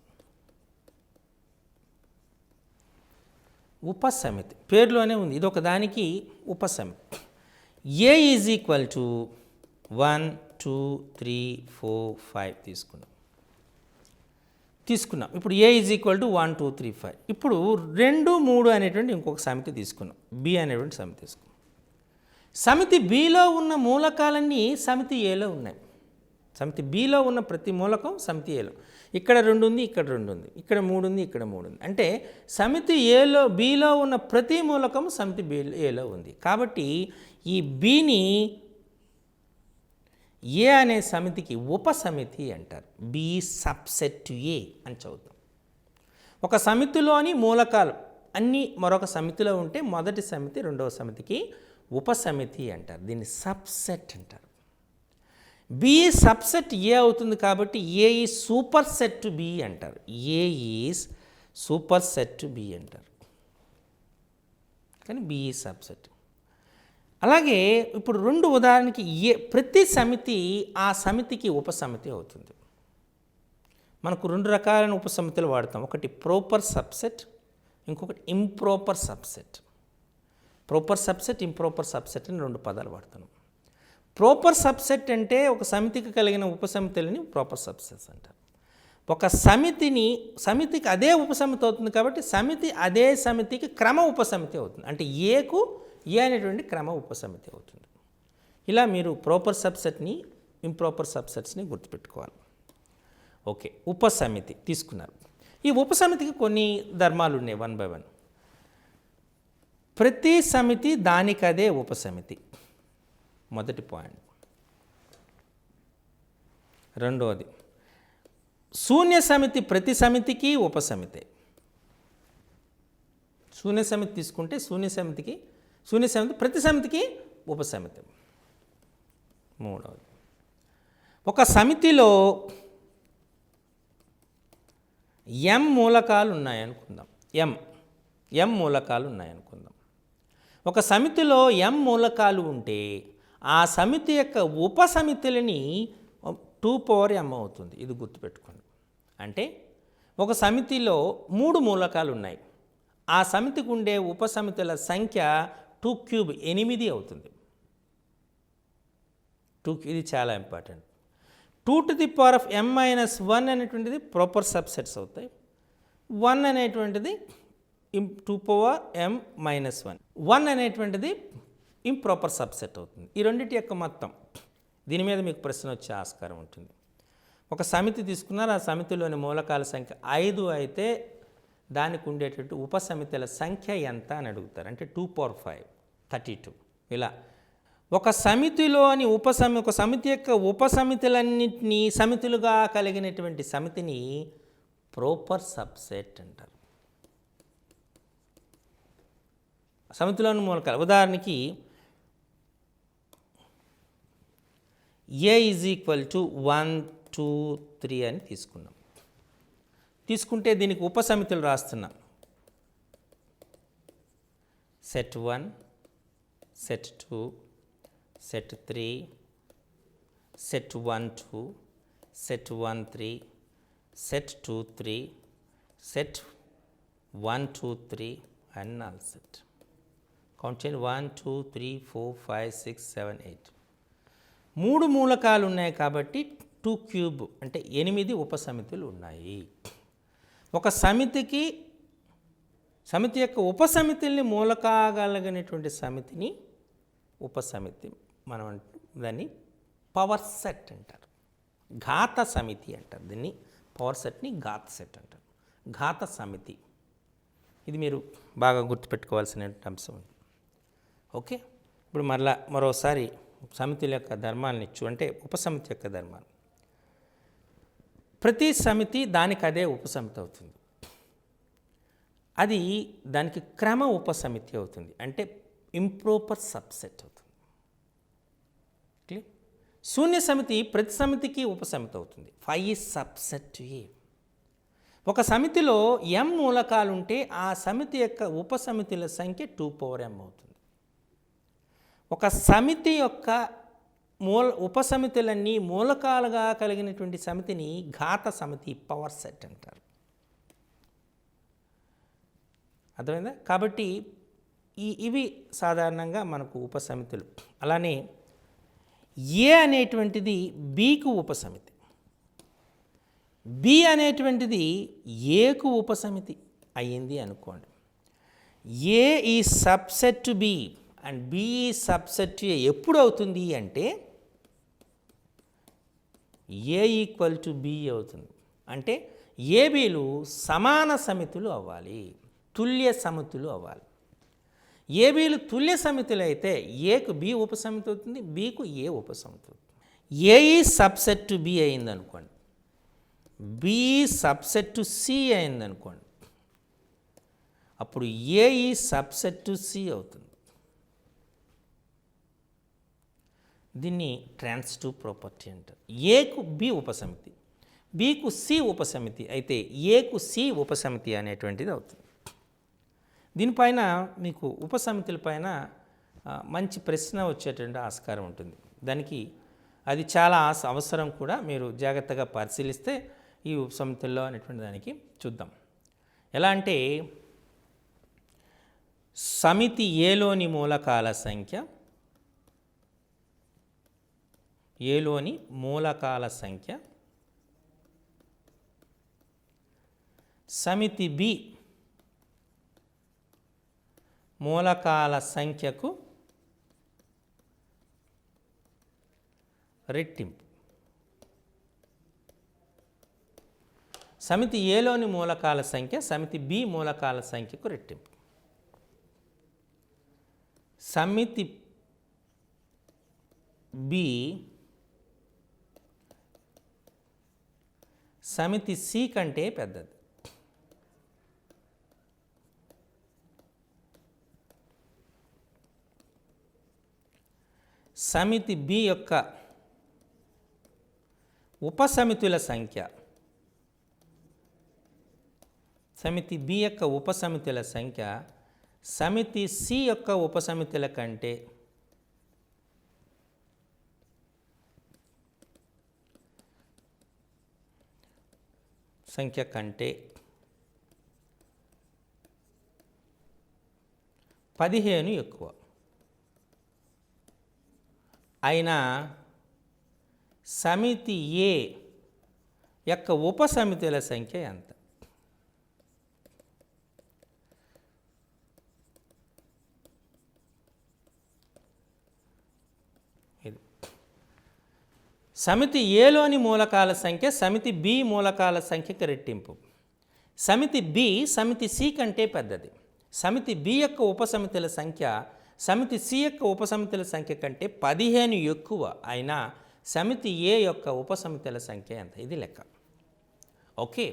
Speaker 1: ఉపసమితి పేరులోనే ఉంది, ఇది ఒక దానికి ఉపసమితి. ఏ ఈజ్ ఈక్వల్ టు 1 2 3 4 5 తీసుకున్నాం. ఇప్పుడు ఏ ఈజ్ ఈక్వల్ టు 1 2 3 5. ఇప్పుడు 2 3 అనేటువంటి ఇంకొక సమితి తీసుకున్నాం. బి అనేటువంటి సమితి తీసుకున్నాం. సమితి బిలో ఉన్న మూలకాలన్నీ సమితి ఏలో ఉన్నాయి. సమితి బిలో ఉన్న ప్రతి మూలకం సమితి ఏలో. ఇక్కడ 2 ఉంది, ఇక్కడ 2 ఉంది, ఇక్కడ 3 ఉంది, ఇక్కడ 3 ఉంది. అంటే సమితి ఏలో బిలో ఉన్న ప్రతి మూలకం సమితి ఏలో ఉంది. కాబట్టి ఈ బిని ఏ అనే సమితికి ఉపసమితి అంటారు. బి సబ్సెట్ ఏ అని చదువుతాం. ఒక సమితిలోని మూలకాలు అన్నీ మరొక సమితిలో ఉంటే మొదటి సమితి రెండవ సమితికి ఉపసమితి అంటారు. దీన్ని సబ్సెట్ అంటారు. బి సబ్సెట్ ఏ అవుతుంది కాబట్టి ఏ ఈ సూపర్ సెట్ టు బి అంటారు. A is super set to B అంటారు. కానీ బి సబ్సెట్. అలాగే ఇప్పుడు 2 ఉదాహరణకి ప్రతి సమితి ఆ సమితికి ఉపసమితి అవుతుంది. మనకు 2 రకాలైన ఉపసమితులు వాడతాం. ఒకటి ప్రాపర్ సబ్సెట్, ఇంకొకటి improper subset. Proper subset, improper subset అని 2 పదాలు వాడతాను. ప్రాపర్ సబ్సెట్ అంటే ఒక సమితికి కలిగిన ఉపసమితులని ప్రాపర్ సబ్సెట్స్ అంటారు. ఒక సమితికి అదే ఉపసమితి అవుతుంది కాబట్టి సమితి అదే సమితికి క్రమ ఉపసమితి అవుతుంది. అంటే ఏకు ఏ అనేటువంటి క్రమ ఉపసమితి అవుతుంది. ఇలా మీరు ప్రాపర్ సబ్సెట్ని ఇంప్రాపర్ సబ్సెట్స్ని గుర్తుపెట్టుకోవాలి. ఓకే, ఉపసమితి తీసుకున్నారు. ఈ ఉపసమితికి కొన్ని ధర్మాలు ఉన్నాయి 1 by 1. ప్రతి సమితి దానికదే ఉపసమితి, మొదటి పాయింట్. రెండవది, శూన్య సమితి ప్రతి సమితికి ఉపసమితే. శూన్య సమితి తీసుకుంటే శూన్య సమితి ప్రతి సమితికి ఉపసమితి. మూడవది, ఒక సమితిలో m మూలకాలు ఉన్నాయనుకుందాం. m మూలకాలు ఉన్నాయనుకుందాం. ఒక సమితిలో m మూలకాలు ఉంటే ఆ సమితి యొక్క ఉపసమితులని 2m అవుతుంది. ఇది గుర్తుపెట్టుకోండి. అంటే ఒక సమితిలో 3 మూలకాలు ఉన్నాయి. ఆ సమితికి ఉండే ఉపసమితుల సంఖ్య 2³ 8 అవుతుంది. ఇది చాలా ఇంపార్టెంట్. 2m - 1 అనేటువంటిది ప్రాపర్ సబ్సెట్స్ అవుతాయి. 1 అనేటువంటిది 2 పవర్ m మైనస్ 1 అనేటువంటిది ఇంప్రాపర్ సబ్సెట్ అవుతుంది. ఈ రెండింటి యొక్క మొత్తం, దీని మీద మీకు ప్రశ్న వచ్చే ఆస్కారం ఉంటుంది. ఒక సమితి తీసుకున్నారు, ఆ సమితిలోని మూలకాల సంఖ్య 5 అయితే దానికి ఉండేటట్టు ఉపసమితుల సంఖ్య ఎంత అని అడుగుతారు. అంటే 2 పవర్ 5 32. ఇలా ఒక సమితిలోని ఒక సమితి యొక్క ఉపసమితులన్నింటినీ సమితులుగా కలిగినటువంటి సమితిని ప్రాపర్ సబ్సెట్ అంటారు. సమితిలోని మూలకాలు ఉదాహరణకి ఏ ఈజ్ ఈక్వల్ టు 1 2 3 అని తీసుకున్నాం. తీసుకుంటే దీనికి ఉపసమితులు రాస్తున్నాం. Set 1, set 2, set 3, set 1 2, set 1 3, set 2 3, set 1 2 3 and null set. Count చేయండి. 1 2 3 4 5 6 7 8. 3 మూలకాలు ఉన్నాయి కాబట్టి 2 క్యూబ్ అంటే 8 ఉపసమితులు ఉన్నాయి. ఒక సమితి యొక్క ఉపసమితుల్ని మూలకాగలిగినటువంటి సమితిని ఉపసమితి, మనం దాన్ని పవర్ సెట్ అంటారు. ఘాత సమితి అంటారు దీన్ని. పవర్ సెట్ని ఘాత సెట్ అంటారు. ఘాత సమితి, ఇది మీరు బాగా గుర్తుపెట్టుకోవాల్సిన అంశం. ఓకే, ఇప్పుడు మరోసారి సమితుల యొక్క ధర్మాలను అంటే ఉపసమితి యొక్క ధర్మాలు. ప్రతి సమితి దానికి అదే ఉపసమితి అవుతుంది. అది దానికి క్రమ ఉపసమితి అవుతుంది, అంటే ఇంప్రాపర్ సబ్సెట్ అవుతుంది. క్లియర్. శూన్య సమితి ప్రతి సమితికి ఉపసమితి అవుతుంది. 5 సబ్సెట్ ఏ. ఒక సమితిలో m మూలకాలు ఉంటే ఆ సమితి యొక్క ఉపసమితుల సంఖ్య 2 పవర్ m అవుతుంది. ఒక సమితి యొక్క ఉపసమితులన్నీ మూలకాలుగా కలిగినటువంటి సమితిని ఘాత సమితి, పవర్ సెట్ అంటారు. అర్థమైందా? కాబట్టి ఇవి సాధారణంగా మనకు ఉపసమితులు. అలానే ఏ అనేటువంటిది బికు ఉపసమితి, బి అనేటువంటిది ఏకు ఉపసమితి అయ్యింది అనుకోండి. ఏ ఈ subset to B and B subset to A ఎప్పుడు అవుతుంది అంటే ఏ ఈక్వల్ టు బి అవుతుంది. అంటే ఏబీలు సమాన సమితులు అవ్వాలి, తుల్య సమితులు అవ్వాలి. ఏబీలు తుల్య సమితులు అయితే ఏకు బి ఉపసమితి అవుతుంది, బికు ఏ ఉపసమితి అవుతుంది. ఏ సబ్సెట్ టు బి అయింది అనుకోండి, బి సబ్సెట్ టు సి అయింది అనుకోండి, అప్పుడు ఏ సబ్సెట్ టు సి అవుతుంది. దీన్ని ట్రాన్సిటివ్ ప్రాపర్టీ అంటారు. ఏకు బి ఉపసమితి, బికు సి ఉపసమితి అయితే ఏకు సి ఉపసమితి అనేటువంటిది అవుతుంది. దీనిపైన మీకు ఉపసమితుల పైన మంచి ప్రశ్న వచ్చేటువంటి ఆస్కారం ఉంటుంది. దానికి అది చాలా అవసరం కూడా. మీరు జాగ్రత్తగా పరిశీలిస్తే ఈ ఉపసమితుల్లో అనేటువంటి దానికి చూద్దాం. ఎలా అంటే సమితి ఏలోని మూలకాల సంఖ్య, ఏలోని మూలకాల సంఖ్య సమితి బి మూలకాల సంఖ్యకు రెట్టింపు. సమితి ఏలోని మూలకాల సంఖ్య సమితి బి మూలకాల సంఖ్యకు రెట్టింపు. సమితి బి సమితి సి కంటే పెద్దది. సమితి బి యొక్క ఉపసమితుల సంఖ్య, సమితి బి యొక్క ఉపసమితుల సంఖ్య సమితి సి యొక్క ఉపసమితుల కంటే సంఖ్య కంటే 15 ఎక్కువ అయినా సమితి ఏ యొక్క ఉపసమితుల సంఖ్య ఎంత? ఇది సమితి ఏలోని మూలకాల సంఖ్య సమితి బి మూలకాల సంఖ్యకి రెట్టింపు. సమితి బి సమితి సి కంటే పెద్దది. సమితి బి యొక్క ఉపసమితుల సంఖ్య సమితి సి యొక్క ఉపసమితుల సంఖ్య కంటే 15 ఎక్కువ అయినా సమితి ఏ యొక్క ఉపసమితుల సంఖ్య ఎంత? ఇది లెక్క. ఓకే,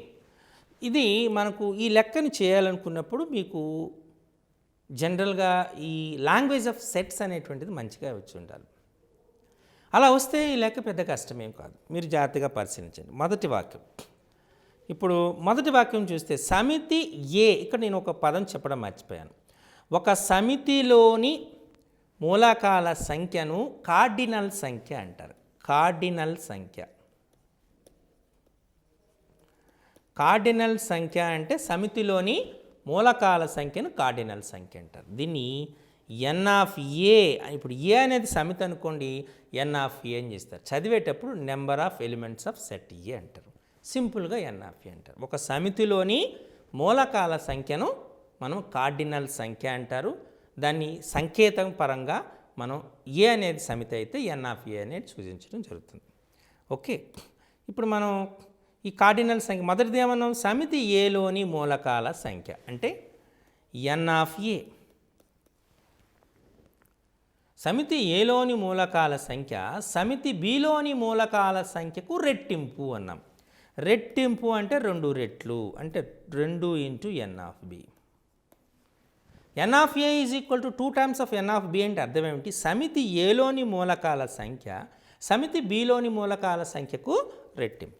Speaker 1: ఇది మనకు ఈ లెక్కను చేయాలనుకున్నప్పుడు మీకు జనరల్గా ఈ లాంగ్వేజ్ ఆఫ్ సెట్స్ అనేటువంటిది మంచిగా వచ్చి ఉండాలి. అలా వస్తే ఈ లెక్క పెద్ద కష్టమేం కాదు. మీరు జాగ్రత్తగా పరిశీలించండి. మొదటి వాక్యం, ఇప్పుడు మొదటి వాక్యం చూస్తే సమితి ఏ, ఇక్కడ నేను ఒక పదం చెప్పడం మర్చిపోయాను. ఒక సమితిలోని మూలకాల సంఖ్యను కార్డినల్ సంఖ్య అంటారు. కార్డినల్ సంఖ్య. కార్డినల్ సంఖ్య అంటే సమితిలోని మూలకాల సంఖ్యను కార్డినల్ సంఖ్య అంటారు. దీన్ని ఎన్ ఆఫ్ ఏ, ఇప్పుడు ఏ అనేది సమితి అనుకోండి, ఎన్ ఆఫ్ ఏ అని చేస్తారు. చదివేటప్పుడు number of elements of set A అంటారు. సింపుల్గా ఎన్ ఆఫ్ ఏ అంటారు. ఒక సమితిలోని మూలకాల సంఖ్యను మనం కార్డినల్ సంఖ్య అంటారు. దాన్ని సంకేతం పరంగా మనం ఏ అనేది సమితి అయితే ఎన్ ఆఫ్ ఏ అనేది సూచించడం జరుగుతుంది. ఓకే, ఇప్పుడు మనం ఈ కార్డినల్ సంఖ్య మొదటిది ఏమన్నాం? సమితి ఏలోని మూలకాల సంఖ్య అంటే ఎన్ ఆఫ్ ఏ. సమితి ఏలోని మూలకాల సంఖ్య సమితి బిలోని మూలకాల సంఖ్యకు రెట్టింపు అన్నాం. రెట్టింపు అంటే 2 రెట్లు, అంటే 2 into n of B. N of A is equal to 2 times of N of B అంటే అర్థం ఏమిటి? సమితి ఏలోని మూలకాల సంఖ్య సమితి బిలోని మూలకాల సంఖ్యకు రెట్టింపు.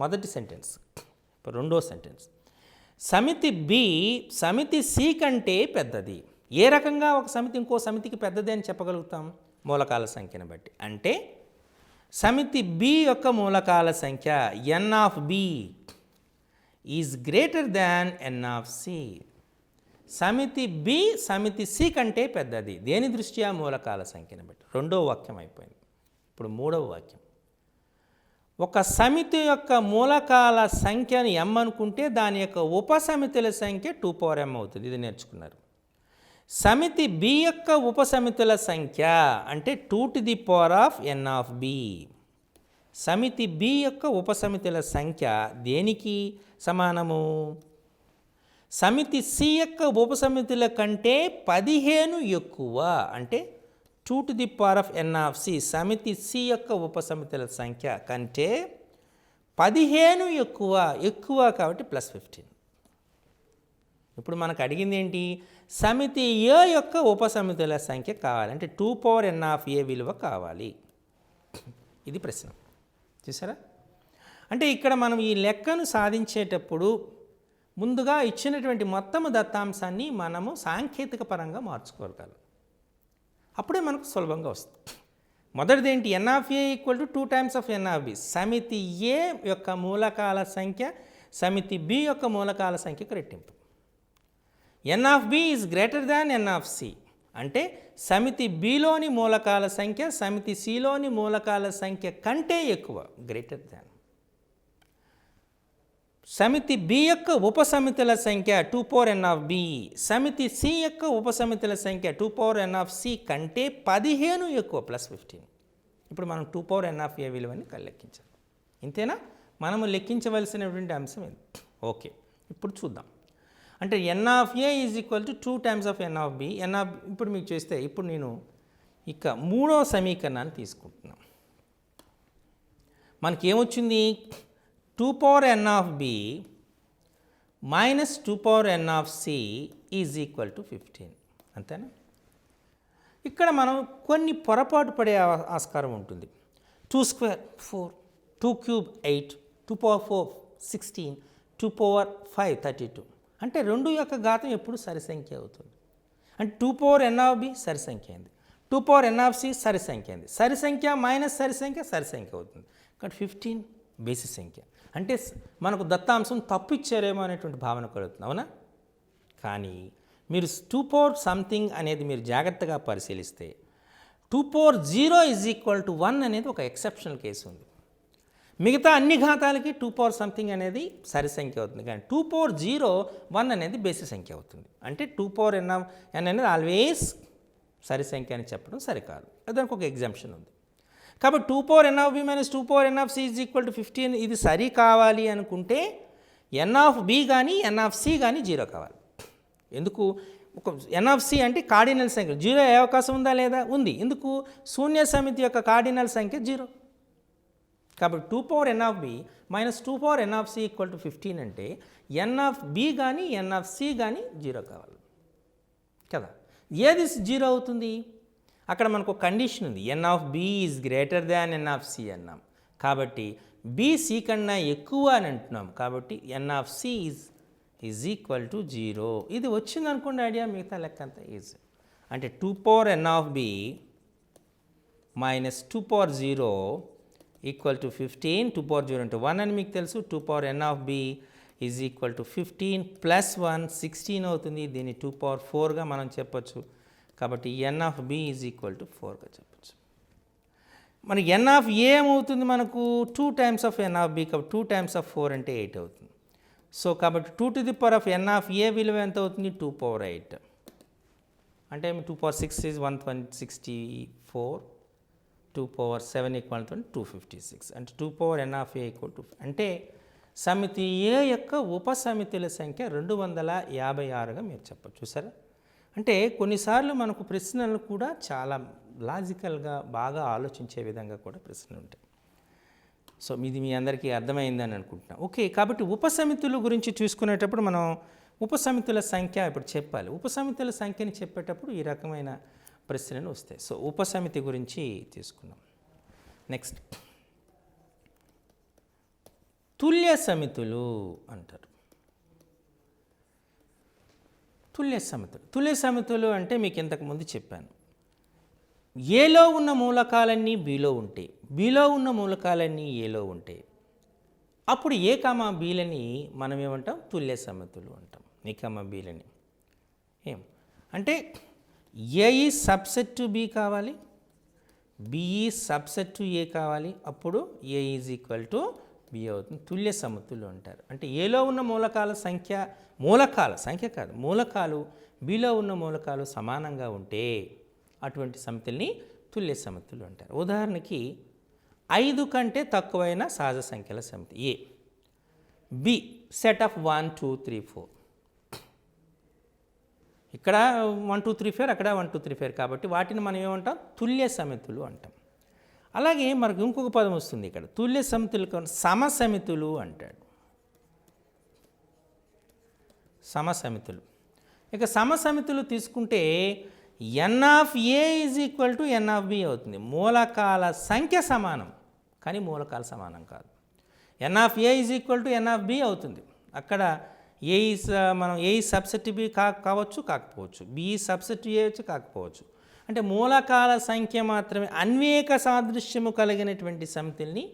Speaker 1: మొదటి సెంటెన్స్. ఇప్పుడు రెండో సెంటెన్స్, సమితి బి సమితి సి కంటే పెద్దది. ఏ రకంగా ఒక సమితి ఇంకో సమితికి పెద్దది అని చెప్పగలుగుతాం? మూలకాల సంఖ్యను బట్టి. అంటే సమితి బి యొక్క మూలకాల సంఖ్య N of B is greater than N of C. సమితి బి సమితి సి కంటే పెద్దది. దేని దృష్ట్యా? మూలకాల సంఖ్యను బట్టి. రెండో వాక్యం అయిపోయింది. ఇప్పుడు మూడవ వాక్యం, ఒక సమితి యొక్క మూలకాల సంఖ్యను m అనుకుంటే దాని యొక్క ఉపసమితుల సంఖ్య 2m అవుతుంది. ఇది నేర్చుకున్నారు. సమితి బి యొక్క ఉపసమితుల సంఖ్య అంటే 2n ఆఫ్ బి. సమితి బి యొక్క ఉపసమితుల సంఖ్య దేనికి సమానము? సమితి సి యొక్క ఉపసమితుల కంటే 15 ఎక్కువ, అంటే 2n ఆఫ్ సి. సమితి సి యొక్క ఉపసమితుల సంఖ్య కంటే 15 ఎక్కువ కాబట్టి +15. ఇప్పుడు మనకు అడిగింది ఏంటి? సమితి ఏ యొక్క ఉపసమితుల సంఖ్య కావాలి, అంటే 2n ఆఫ్ ఏ విలువ కావాలి. ఇది ప్రశ్న. చూసారా? అంటే ఇక్కడ మనం ఈ లెక్కను సాధించేటప్పుడు ముందుగా ఇచ్చినటువంటి మొత్తము దత్తాంశాన్ని మనము సాంకేతిక పరంగా మార్చుకోగలం. అప్పుడే మనకు సులభంగా వస్తుంది. మొదటిది ఏంటి? N of A equal to 2 times of N of B. సమితి ఏ యొక్క మూలకాల సంఖ్య సమితి బి యొక్క మూలకాల సంఖ్యకు రెట్టింపు. N of B is greater than N of C. అంటే సమితి బిలోని మూలకాల సంఖ్య సమితి సిలోని మూలకాల సంఖ్య కంటే ఎక్కువ, గ్రేటర్ దాన్. సమితి బి యొక్క ఉపసమితుల సంఖ్య 2n ఆఫ్ బి. సమితి సి యొక్క ఉపసమితుల సంఖ్య 2n ఆఫ్ సి కంటే 15 ఎక్కువ, +15. ఇప్పుడు మనం 2n ఆఫ్ ఏ విలువని లెక్కించాలి. ఇంతేనా? మనము లెక్కించవలసినటువంటి అంశం ఇది. ఓకే, ఇప్పుడు చూద్దాం. అంటే N of A is equal to 2 times of N of B. ఇప్పుడు మీకు చేస్తే ఇప్పుడు నేను ఇక మూడవ సమీకరణాన్ని తీసుకుంటున్నాను. మనకేమొచ్చింది? 2n of B minus 2n of C is equal to 15. అంతేనా? ఇక్కడ మనం కొన్ని పొరపాటు పడే ఆస్కారం ఉంటుంది. 2 స్క్వేర్ 4, 2 క్యూబ్ 8, 2 పవర్ 4 16, 2 పవర్ 5 32. అంటే 2 యొక్క ఘాతం ఎప్పుడు సరి సంఖ్య అవుతుంది. అంటే 2n ఆఫ్ బి సరి సంఖ్య అయింది, 2n ఆఫ్ సి సరి సంఖ్య అయింది. సరి సంఖ్య మైనస్ సరి సంఖ్య అవుతుంది. కాబట్టి 15 బేసి సంఖ్య. అంటే మనకు దత్తాంశం తప్పు ఇచ్చారేమో అనేటువంటి భావన కలుగుతుంది. అవునా? కానీ మీరు 2 పవర్ సంథింగ్ అనేది మీరు జాగ్రత్తగా పరిశీలిస్తే 2 పవర్ 0 ఈజ్ ఈక్వల్ టు 1 అనేది ఒక ఎక్సెప్షనల్ కేసు ఉంది. మిగతా అన్ని ఘాతాలకి 2 పవర్ సంథింగ్ అనేది సరి సంఖ్య అవుతుంది. కానీ 2 పవర్ 0 1 అనేది బేసి సంఖ్య అవుతుంది. అంటే 2n అనేది ఆల్వేస్ సరి సంఖ్య అని చెప్పడం సరికాదు. దానికి ఒక ఎగ్జాంప్షన్ ఉంది. కాబట్టి 2 power N of B minus 2 power N of C is equal to 15 ఇది సరి కావాలి అనుకుంటే ఎన్ ఆఫ్ బి కానీ ఎన్ ఆఫ్ సి కానీ 0 కావాలి. ఎందుకు? ఒక ఎన్ ఆఫ్ సి అంటే కార్డినల్ సంఖ్య 0 అయ్యే అవకాశం ఉందా లేదా? ఉంది. ఎందుకు? శూన్య సమితి యొక్క కార్డినల్ సంఖ్య 0. కాబట్టి 2 power N of B minus 2 power N of C equal to 15 అంటే ఎన్ ఆఫ్ బి కానీ ఎన్ ఆఫ్ సి కానీ 0 కావాలి కదా. ఏది 0 అవుతుంది? అక్కడ మనకు ఒక కండిషన్ ఉంది, N of B is greater than N of C అన్నాం. కాబట్టి బి సి కన్నా ఎక్కువ అని అంటున్నాం. కాబట్టి N of C is equal to 0. ఇది వచ్చింది అనుకోండి ఐడియా, మిగతా లెక్క అంతా ఈజీ. అంటే 2 power N of B minus 2 power 0 equal to 15. 2 power 0 అంటే 1 అని మీకు తెలుసు. 2 power N of B is equal to 15 plus 1 16 అవుతుంది. దీన్ని 2 పవర్ 4గా మనం చెప్పొచ్చు. కాబట్టి N of B is equal to 4గా చెప్పచ్చు. మనకి ఎన్ ఆఫ్ ఏ ఏమవుతుంది? మనకు 2 times of N of B. కాబట్టి 2 టైమ్స్ ఆఫ్ 4 అంటే 8 అవుతుంది. సో కాబట్టి 2 to the power of N of A విలువ ఎంత అవుతుంది? 2 పవర్ 8. అంటే 2 power 6 is 164. 2 power 7 equal to 256. అంటే 2 power N of A equal to అంటే సమితి ఏ యొక్క ఉపసమితుల సంఖ్య 256గా మీరు చెప్పచ్చు. చూసారా? అంటే కొన్నిసార్లు మనకు ప్రశ్నలు కూడా చాలా లాజికల్గా బాగా ఆలోచించే విధంగా కూడా ప్రశ్నలు ఉంటాయి. సో ఇది మీ అందరికీ అర్థమైందని అనుకుంటున్నాను. ఓకే, కాబట్టి ఉపసమితుల గురించి చూసుకునేటప్పుడు మనం ఉపసమితుల సంఖ్య ఇప్పుడు చెప్పాలి. ఉపసమితుల సంఖ్యని చెప్పేటప్పుడు ఈ రకమైన ప్రశ్నలు వస్తాయి. సో ఉపసమితి గురించి తీసుకున్నాం. నెక్స్ట్ తుల్య సమితులు అంటారు. తుల్య సమితులు అంటే మీకు ఇంతకుముందు చెప్పాను, ఏలో ఉన్న మూలకాలన్నీ బిలో ఉంటాయి, బిలో ఉన్న మూలకాలన్నీ ఏలో ఉంటాయి. అప్పుడు ఏ కామా బీలని మనం ఏమంటాం? తుల్య సమితులు అంటాం. ఏ కామా బీలని ఏం అంటే ఏ ఈ సబ్సెట్ టు బి కావాలి, బిఈ సబ్సెట్ టు ఏ కావాలి, అప్పుడు ఏ ఈజ్ ఈక్వల్ టు బి అవుతుంది. తుల్య సమితులు అంటారు. అంటే ఏలో ఉన్న మూలకాల సంఖ్య కాదు, మూలకాలు బిలో ఉన్న మూలకాలు సమానంగా ఉంటే అటువంటి సమితుల్ని తుల్య సమితులు అంటారు. ఉదాహరణకి 5 కంటే తక్కువైన సహజ సంఖ్యల సమితి ఏ, బి సెట్ ఆఫ్ 1 2 3 4. ఇక్కడ 1 2 3 4, అక్కడ 1 2 3 4 కాబట్టి వాటిని మనం ఏమంటాం? తుల్య సమితులు అంటాం. అలాగే మనకు ఇంకొక పదం వస్తుంది ఇక్కడ, తుల్య సమితులు సమసమితులు అంటాడు. సమసమితులు. ఇక సమసమితులు తీసుకుంటే N of A is equal to N of B అవుతుంది. మూలకాల సంఖ్య సమానం కానీ మూలకాలు సమానం కాదు. N of A is equal to N of B అవుతుంది. అక్కడ ఏ ఈజ్ మనం ఏ సబ్సెట్ బి కావచ్చు కాకపోవచ్చు, బి సబ్సెట్ ఏ వచ్చి కాకపోవచ్చు. అంటే మూలకాల సంఖ్య మాత్రమే అన్వేక సాదృశ్యము కలిగినటువంటి సమితుల్ని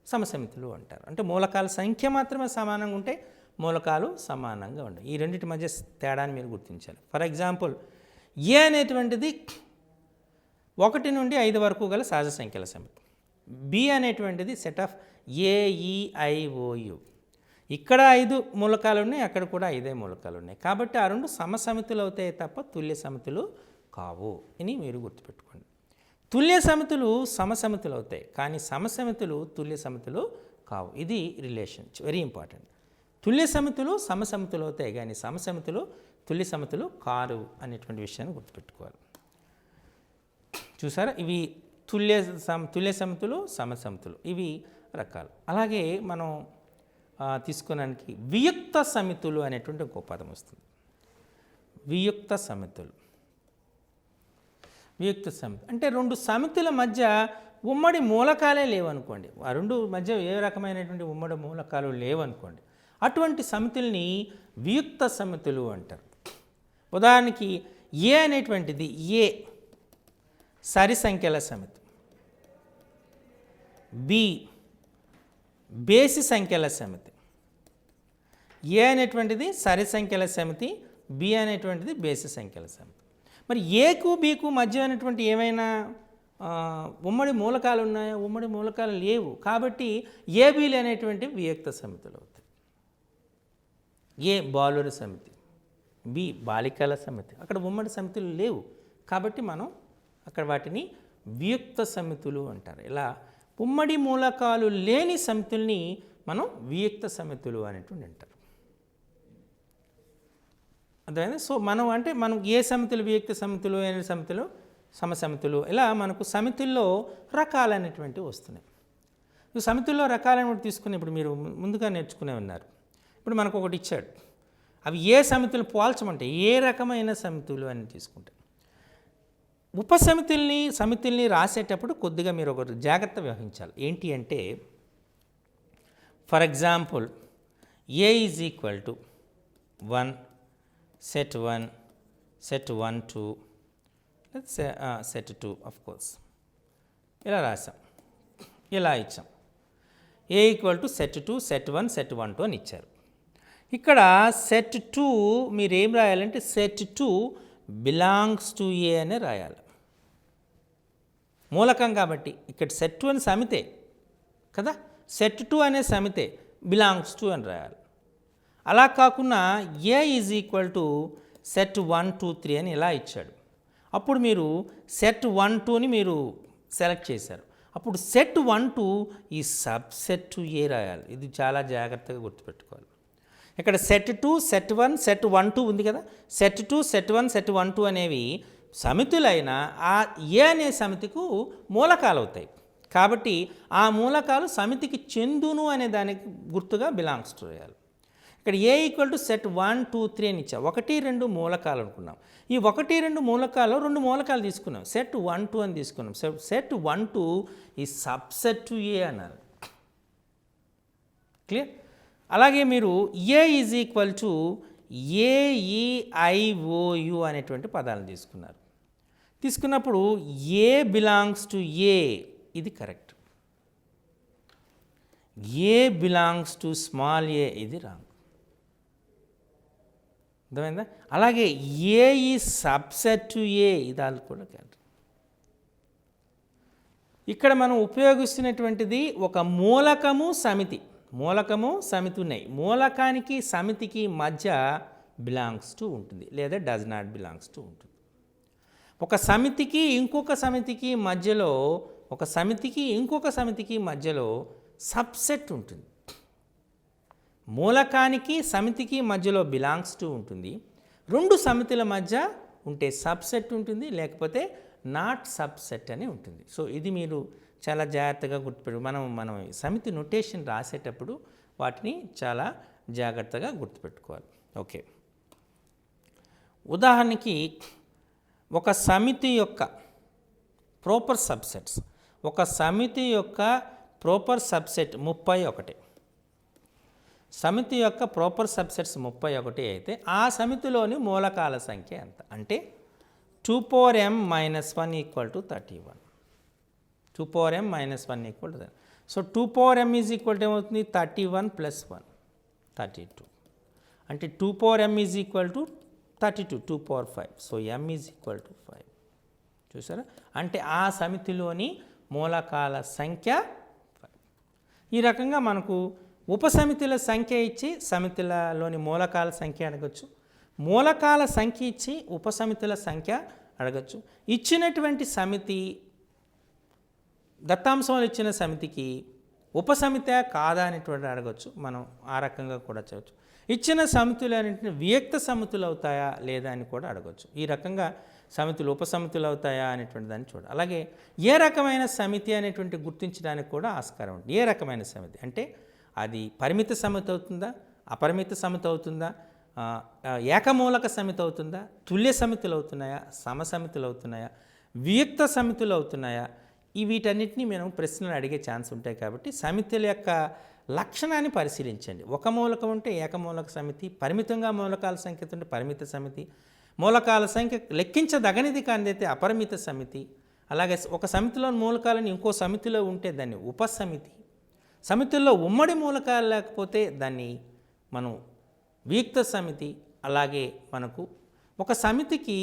Speaker 1: సమసమితులు అంటారు. అంటే మూలకాల సంఖ్య మాత్రమే సమానంగా ఉంటే మూలకాలు సమానంగా ఉంటాయి. ఈ రెండింటి మధ్య తేడాన్ని మీరు గుర్తించాలి. ఫర్ ఎగ్జాంపుల్, ఏ అనేటువంటిది 1 నుండి 5 వరకు గల సహజ సంఖ్యల సమితి, బి అనేటువంటిది సెట్ ఆఫ్ ఏఈఐఓయు. ఇక్కడ 5 మూలకాలు ఉన్నాయి, అక్కడ కూడా 5 మూలకాలు ఉన్నాయి. కాబట్టి ఆ రెండు సమసమితులు అవుతాయి తప్ప తుల్య సమితులు కావు అని మీరు గుర్తుపెట్టుకోండి. తుల్య సమితులు సమసమితులు అవుతాయి కానీ సమసమితులు తుల్య సమితులు కావు. ఇది రిలేషన్ వెరీ ఇంపార్టెంట్. తుల్య సమితులు సమసమితులు అవుతాయి కానీ సమసమితులు తుల్య సమితులు కారు అనేటువంటి విషయాన్ని గుర్తుపెట్టుకోవాలి. చూసారా? ఇవి తుల్య సమితులు, సమసమితులు, ఇవి రకాలు. అలాగే మనం తీసుకోవడానికి వియుక్త సమితులు అనేటువంటి ఇంకో పదం వస్తుంది. వియుక్త సమితులు అంటే 2 సమితుల మధ్య ఉమ్మడి మూలకాలే లేవనుకోండి. ఆ 2 మధ్య ఏ రకమైనటువంటి ఉమ్మడి మూలకాలు లేవనుకోండి, అటువంటి సమితుల్ని వియుక్త సమితులు అంటారు. ఉదాహరణకి ఏ అనేటువంటిది ఏ సరి సంఖ్యల సమితి, బి బేసి సంఖ్యల సమితి. ఏ అనేటువంటిది సరి సంఖ్యల సమితి, బి అనేటువంటిది బేసి సంఖ్యల సమితి. మరి ఏకు బీకు మధ్య అనేటువంటి ఏమైనా ఉమ్మడి మూలకాలు ఉన్నాయా? ఉమ్మడి మూలకాలు లేవు. కాబట్టి ఏబీలు అనేటువంటి వియుక్త సమితులు అవుతాయి. ఏ బాలుర సమితి, బి బాలికల సమితి, అక్కడ ఉమ్మడి సమితులు లేవు కాబట్టి మనం అక్కడ వాటిని వియుక్త సమితులు అంటారు. ఇలా ఉమ్మడి మూలకాలు లేని సమితుల్ని మనం వియుక్త సమితులు అనేటువంటి అంటారు. అర్థమైంది. సో మనం ఏ సమితులు వియుక్త సమితులు, ఏ సమితులు సమసమితులు, ఇలా మనకు సమితుల్లో రకాలైనటువంటివి వస్తున్నాయి. ఈ సమితుల్లో రకాలైనటువంటి తీసుకుని ఇప్పుడు మీరు ముందుగా నేర్చుకునే ఉన్నారు. ఇప్పుడు మనకు ఒకటి ఇచ్చాడు, అవి ఏ సమితులు పోల్చమంటే ఏ రకమైన సమితులు అని తీసుకుంటే, సమితుల్ని రాసేటప్పుడు కొద్దిగా మీరు ఒక జాగ్రత్త వహించాలి. ఏంటి అంటే, for example A is equal to 1 set 1 set 1 2 set 2 of course ఇలా రాసాం, ఇలా ఇచ్చాం. A equal to set 2 set 1 set 1 2 అని ఇచ్చారు. ఇక్కడ సెట్ 2 మీరు ఏం రాయాలంటే సెట్ 2 బిలాంగ్స్ టు ఏ అనే రాయాలి. మూలకం కాబట్టి ఇక్కడ సెట్ 2 అని సమితే కదా, సెట్ 2 అనే సమితే బిలాంగ్స్ టు అని రాయాలి. అలా కాకుండా ఏ ఈజ్ ఈక్వల్ టు సెట్ 1 2 3 అని ఇలా ఇచ్చాడు. అప్పుడు మీరు సెట్ 1 2ని మీరు సెలెక్ట్ చేశారు. అప్పుడు సెట్ 1 2 ఈ సబ్సెట్ టు ఏ రాయాలి. ఇది చాలా జాగ్రత్తగా గుర్తుపెట్టుకోవాలి. ఇక్కడ సెట్ 2 సెట్ 1 సెట్ 1 2 ఉంది కదా, సెట్ 2 సెట్ 1 సెట్ 1 2 అనేవి సమితులైన ఆ ఏ అనే సమితికు మూలకాలు అవుతాయి. కాబట్టి ఆ మూలకాలు సమితికి చెందును అనే దానికి గుర్తుగా బిలాంగ్స్ టు రాయాలి. ఇక్కడ ఏ ఈక్వల్ టు సెట్ 1 2 3 అని ఇచ్చా. 1 2 మూలకాలు అనుకున్నాం. ఈ 1 2 మూలకాలు 2 మూలకాలు తీసుకున్నాం, సెట్ 1 2 అని తీసుకున్నాం. సెట్ 1 2 ఈ సబ్సెట్ టు ఏ అన్నారు. క్లియర్. అలాగే మీరు A is equal to A E I O U అనేటువంటి పదాలను తీసుకున్నప్పుడు ఏ బిలాంగ్స్ టు ఏ ఇది correct, A belongs to small A ఇది రాంగ్. అర్థమైందా? అలాగే ఏ ఈ సబ్సెట్ టు ఏ ఇది అది కూడా కరెక్ట్. ఇక్కడ మనం ఉపయోగిస్తున్నటువంటిది ఒక మూలకము సమితి ఉన్నాయి. మూలకానికి సమితికి మధ్య బిలాంగ్స్ టు ఉంటుంది లేదా డస్ నాట్ బిలాంగ్స్ టు ఉంటుంది. ఒక సమితికి ఇంకొక సమితికి మధ్యలో సబ్సెట్ ఉంటుంది. మూలకానికి సమితికి మధ్యలో బిలాంగ్స్ టు ఉంటుంది. 2 సమితుల మధ్య ఉంటే సబ్సెట్ ఉంటుంది, లేకపోతే నాట్ సబ్సెట్ అని ఉంటుంది. సో ఇది మీరు చాలా జాగ్రత్తగా గుర్తుపెట్టు. మనం సమితి నొటేషన్ రాసేటప్పుడు వాటిని చాలా జాగ్రత్తగా గుర్తుపెట్టుకోవాలి. ఓకే, ఉదాహరణకి ఒక సమితి యొక్క ప్రాపర్ సబ్సెట్స్ 31. సమితి యొక్క ప్రాపర్ సబ్సెట్స్ 31 అయితే ఆ సమితిలోని మూలకాల సంఖ్య ఎంత అంటే 2 power m minus 1 equal to 31. 2 power m minus 1 equal to 30. So 2 power m is equal to ఏమవుతుంది 31 + 1 32. అంటే 2 power m is equal to 32 2 power 5. So m is equal to 5. చూసారా, అంటే ఆ సమితిలోని మూలకాల సంఖ్య 5. ఈ రకంగా మనకు ఉపసమితుల సంఖ్య ఇచ్చి సమితులలోని మూలకాల సంఖ్య అడగచ్చు, మూలకాల సంఖ్య ఇచ్చి ఉపసమితుల సంఖ్య అడగచ్చు. ఇచ్చినటువంటి సమితి దత్తాంశంలో ఇచ్చిన సమితికి ఉపసమితే కాదా అనేటువంటి అడగచ్చు. మనం ఆ రకంగా కూడా చేయవచ్చు. ఇచ్చిన సమితులు అనేటువంటి వియుక్త సమితులు అవుతాయా లేదా అని కూడా అడగచ్చు. ఈ రకంగా సమితులు ఉపసమితులు అవుతాయా అనేటువంటి దాన్ని చూడాలి. అలాగే ఏ రకమైన సమితి అనేటువంటి గుర్తించడానికి కూడా ఆస్కారం ఉంటుంది. ఏ రకమైన సమితి అంటే అది పరిమిత సమితి అవుతుందా, అపరిమిత సమితి అవుతుందా, ఏకమూలక సమితి అవుతుందా, తుల్య సమితులు అవుతున్నాయా, సమసమితులు అవుతున్నాయా, వియుక్త సమితులు అవుతున్నాయా, వీటన్నిటిని మనం ప్రశ్నలు అడిగే ఛాన్స్ ఉంటాయి. కాబట్టి సమితుల యొక్క లక్షణాన్ని పరిశీలించండి. ఒక మూలకం ఉంటే ఏకమూలక సమితి, పరిమితంగా మూలకాల సంఖ్య ఉంటే పరిమిత సమితి, మూలకాల సంఖ్య లెక్కించదగనిది కానిదైతే అపరిమిత సమితి. అలాగే ఒక సమితిలోని మూలకాలను ఇంకో సమితిలో ఉంటే దాన్ని ఉపసమితి. సమితుల్లో ఉమ్మడి మూలకాలు లేకపోతే దాన్ని మనం వియుక్త సమితి. అలాగే మనకు ఒక సమితికి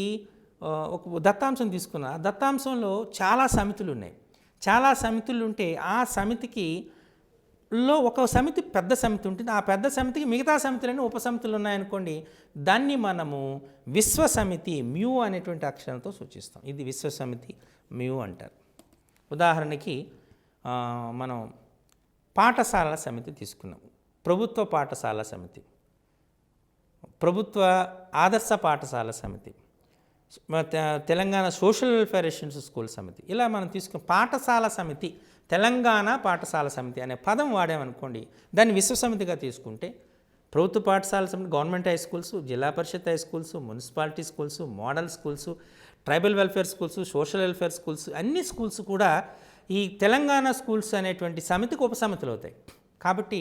Speaker 1: ఒక దత్తాంశం తీసుకున్న దత్తాంశంలో చాలా సమితులు ఉన్నాయి. చాలా సమితులు ఉంటే ఆ సమితికి లో ఒక సమితి పెద్ద సమితి ఉంటుంది. ఆ పెద్ద సమితికి మిగతా సమితులన్నీ ఉపసమితులు ఉన్నాయనుకోండి, దాన్ని మనము విశ్వ సమితి మ్యూ అనేటువంటి అక్షరంతో సూచిస్తాం. ఇది విశ్వ సమితి మ్యూ అంటారు. ఉదాహరణకి మనం పాఠశాలల సమితి తీసుకున్నాం. ప్రభుత్వ పాఠశాల సమితి, ప్రభుత్వ ఆదర్శ పాఠశాల సమితి, Telangana social welfare residential school సమితి, ఇలా మనం తీసుకున్న పాఠశాల సమితి, తెలంగాణ పాఠశాల సమితి అనే పదం వాడామనుకోండి, దాన్ని విశ్వ సమితిగా తీసుకుంటే ప్రభుత్వ పాఠశాల సమితి government high schools, Zilla Parishad high schools, municipality schools, model schools, tribal welfare schools, social welfare schools, అన్ని స్కూల్స్ కూడా ఈ తెలంగాణ స్కూల్స్ అనేటువంటి సమితికి ఉపసమితులు అవుతాయి. కాబట్టి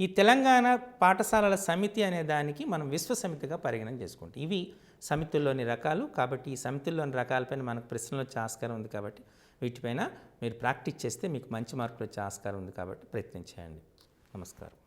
Speaker 1: ఈ తెలంగాణ పాఠశాలల సమితి అనే దానికి మనం విశ్వ సమితిగా పరిగణన చేసుకుంటాం. ఇవి సమితుల్లోని రకాలు. కాబట్టి ఈ సమితుల్లోని రకాలపైన మనకు ప్రశ్నలు వచ్చే ఆస్కారం ఉంది. కాబట్టి వీటిపైన మీరు ప్రాక్టీస్ చేస్తే మీకు మంచి మార్కులు వచ్చే ఆస్కారం ఉంది. కాబట్టి ప్రయత్నం చేయండి. నమస్కారం.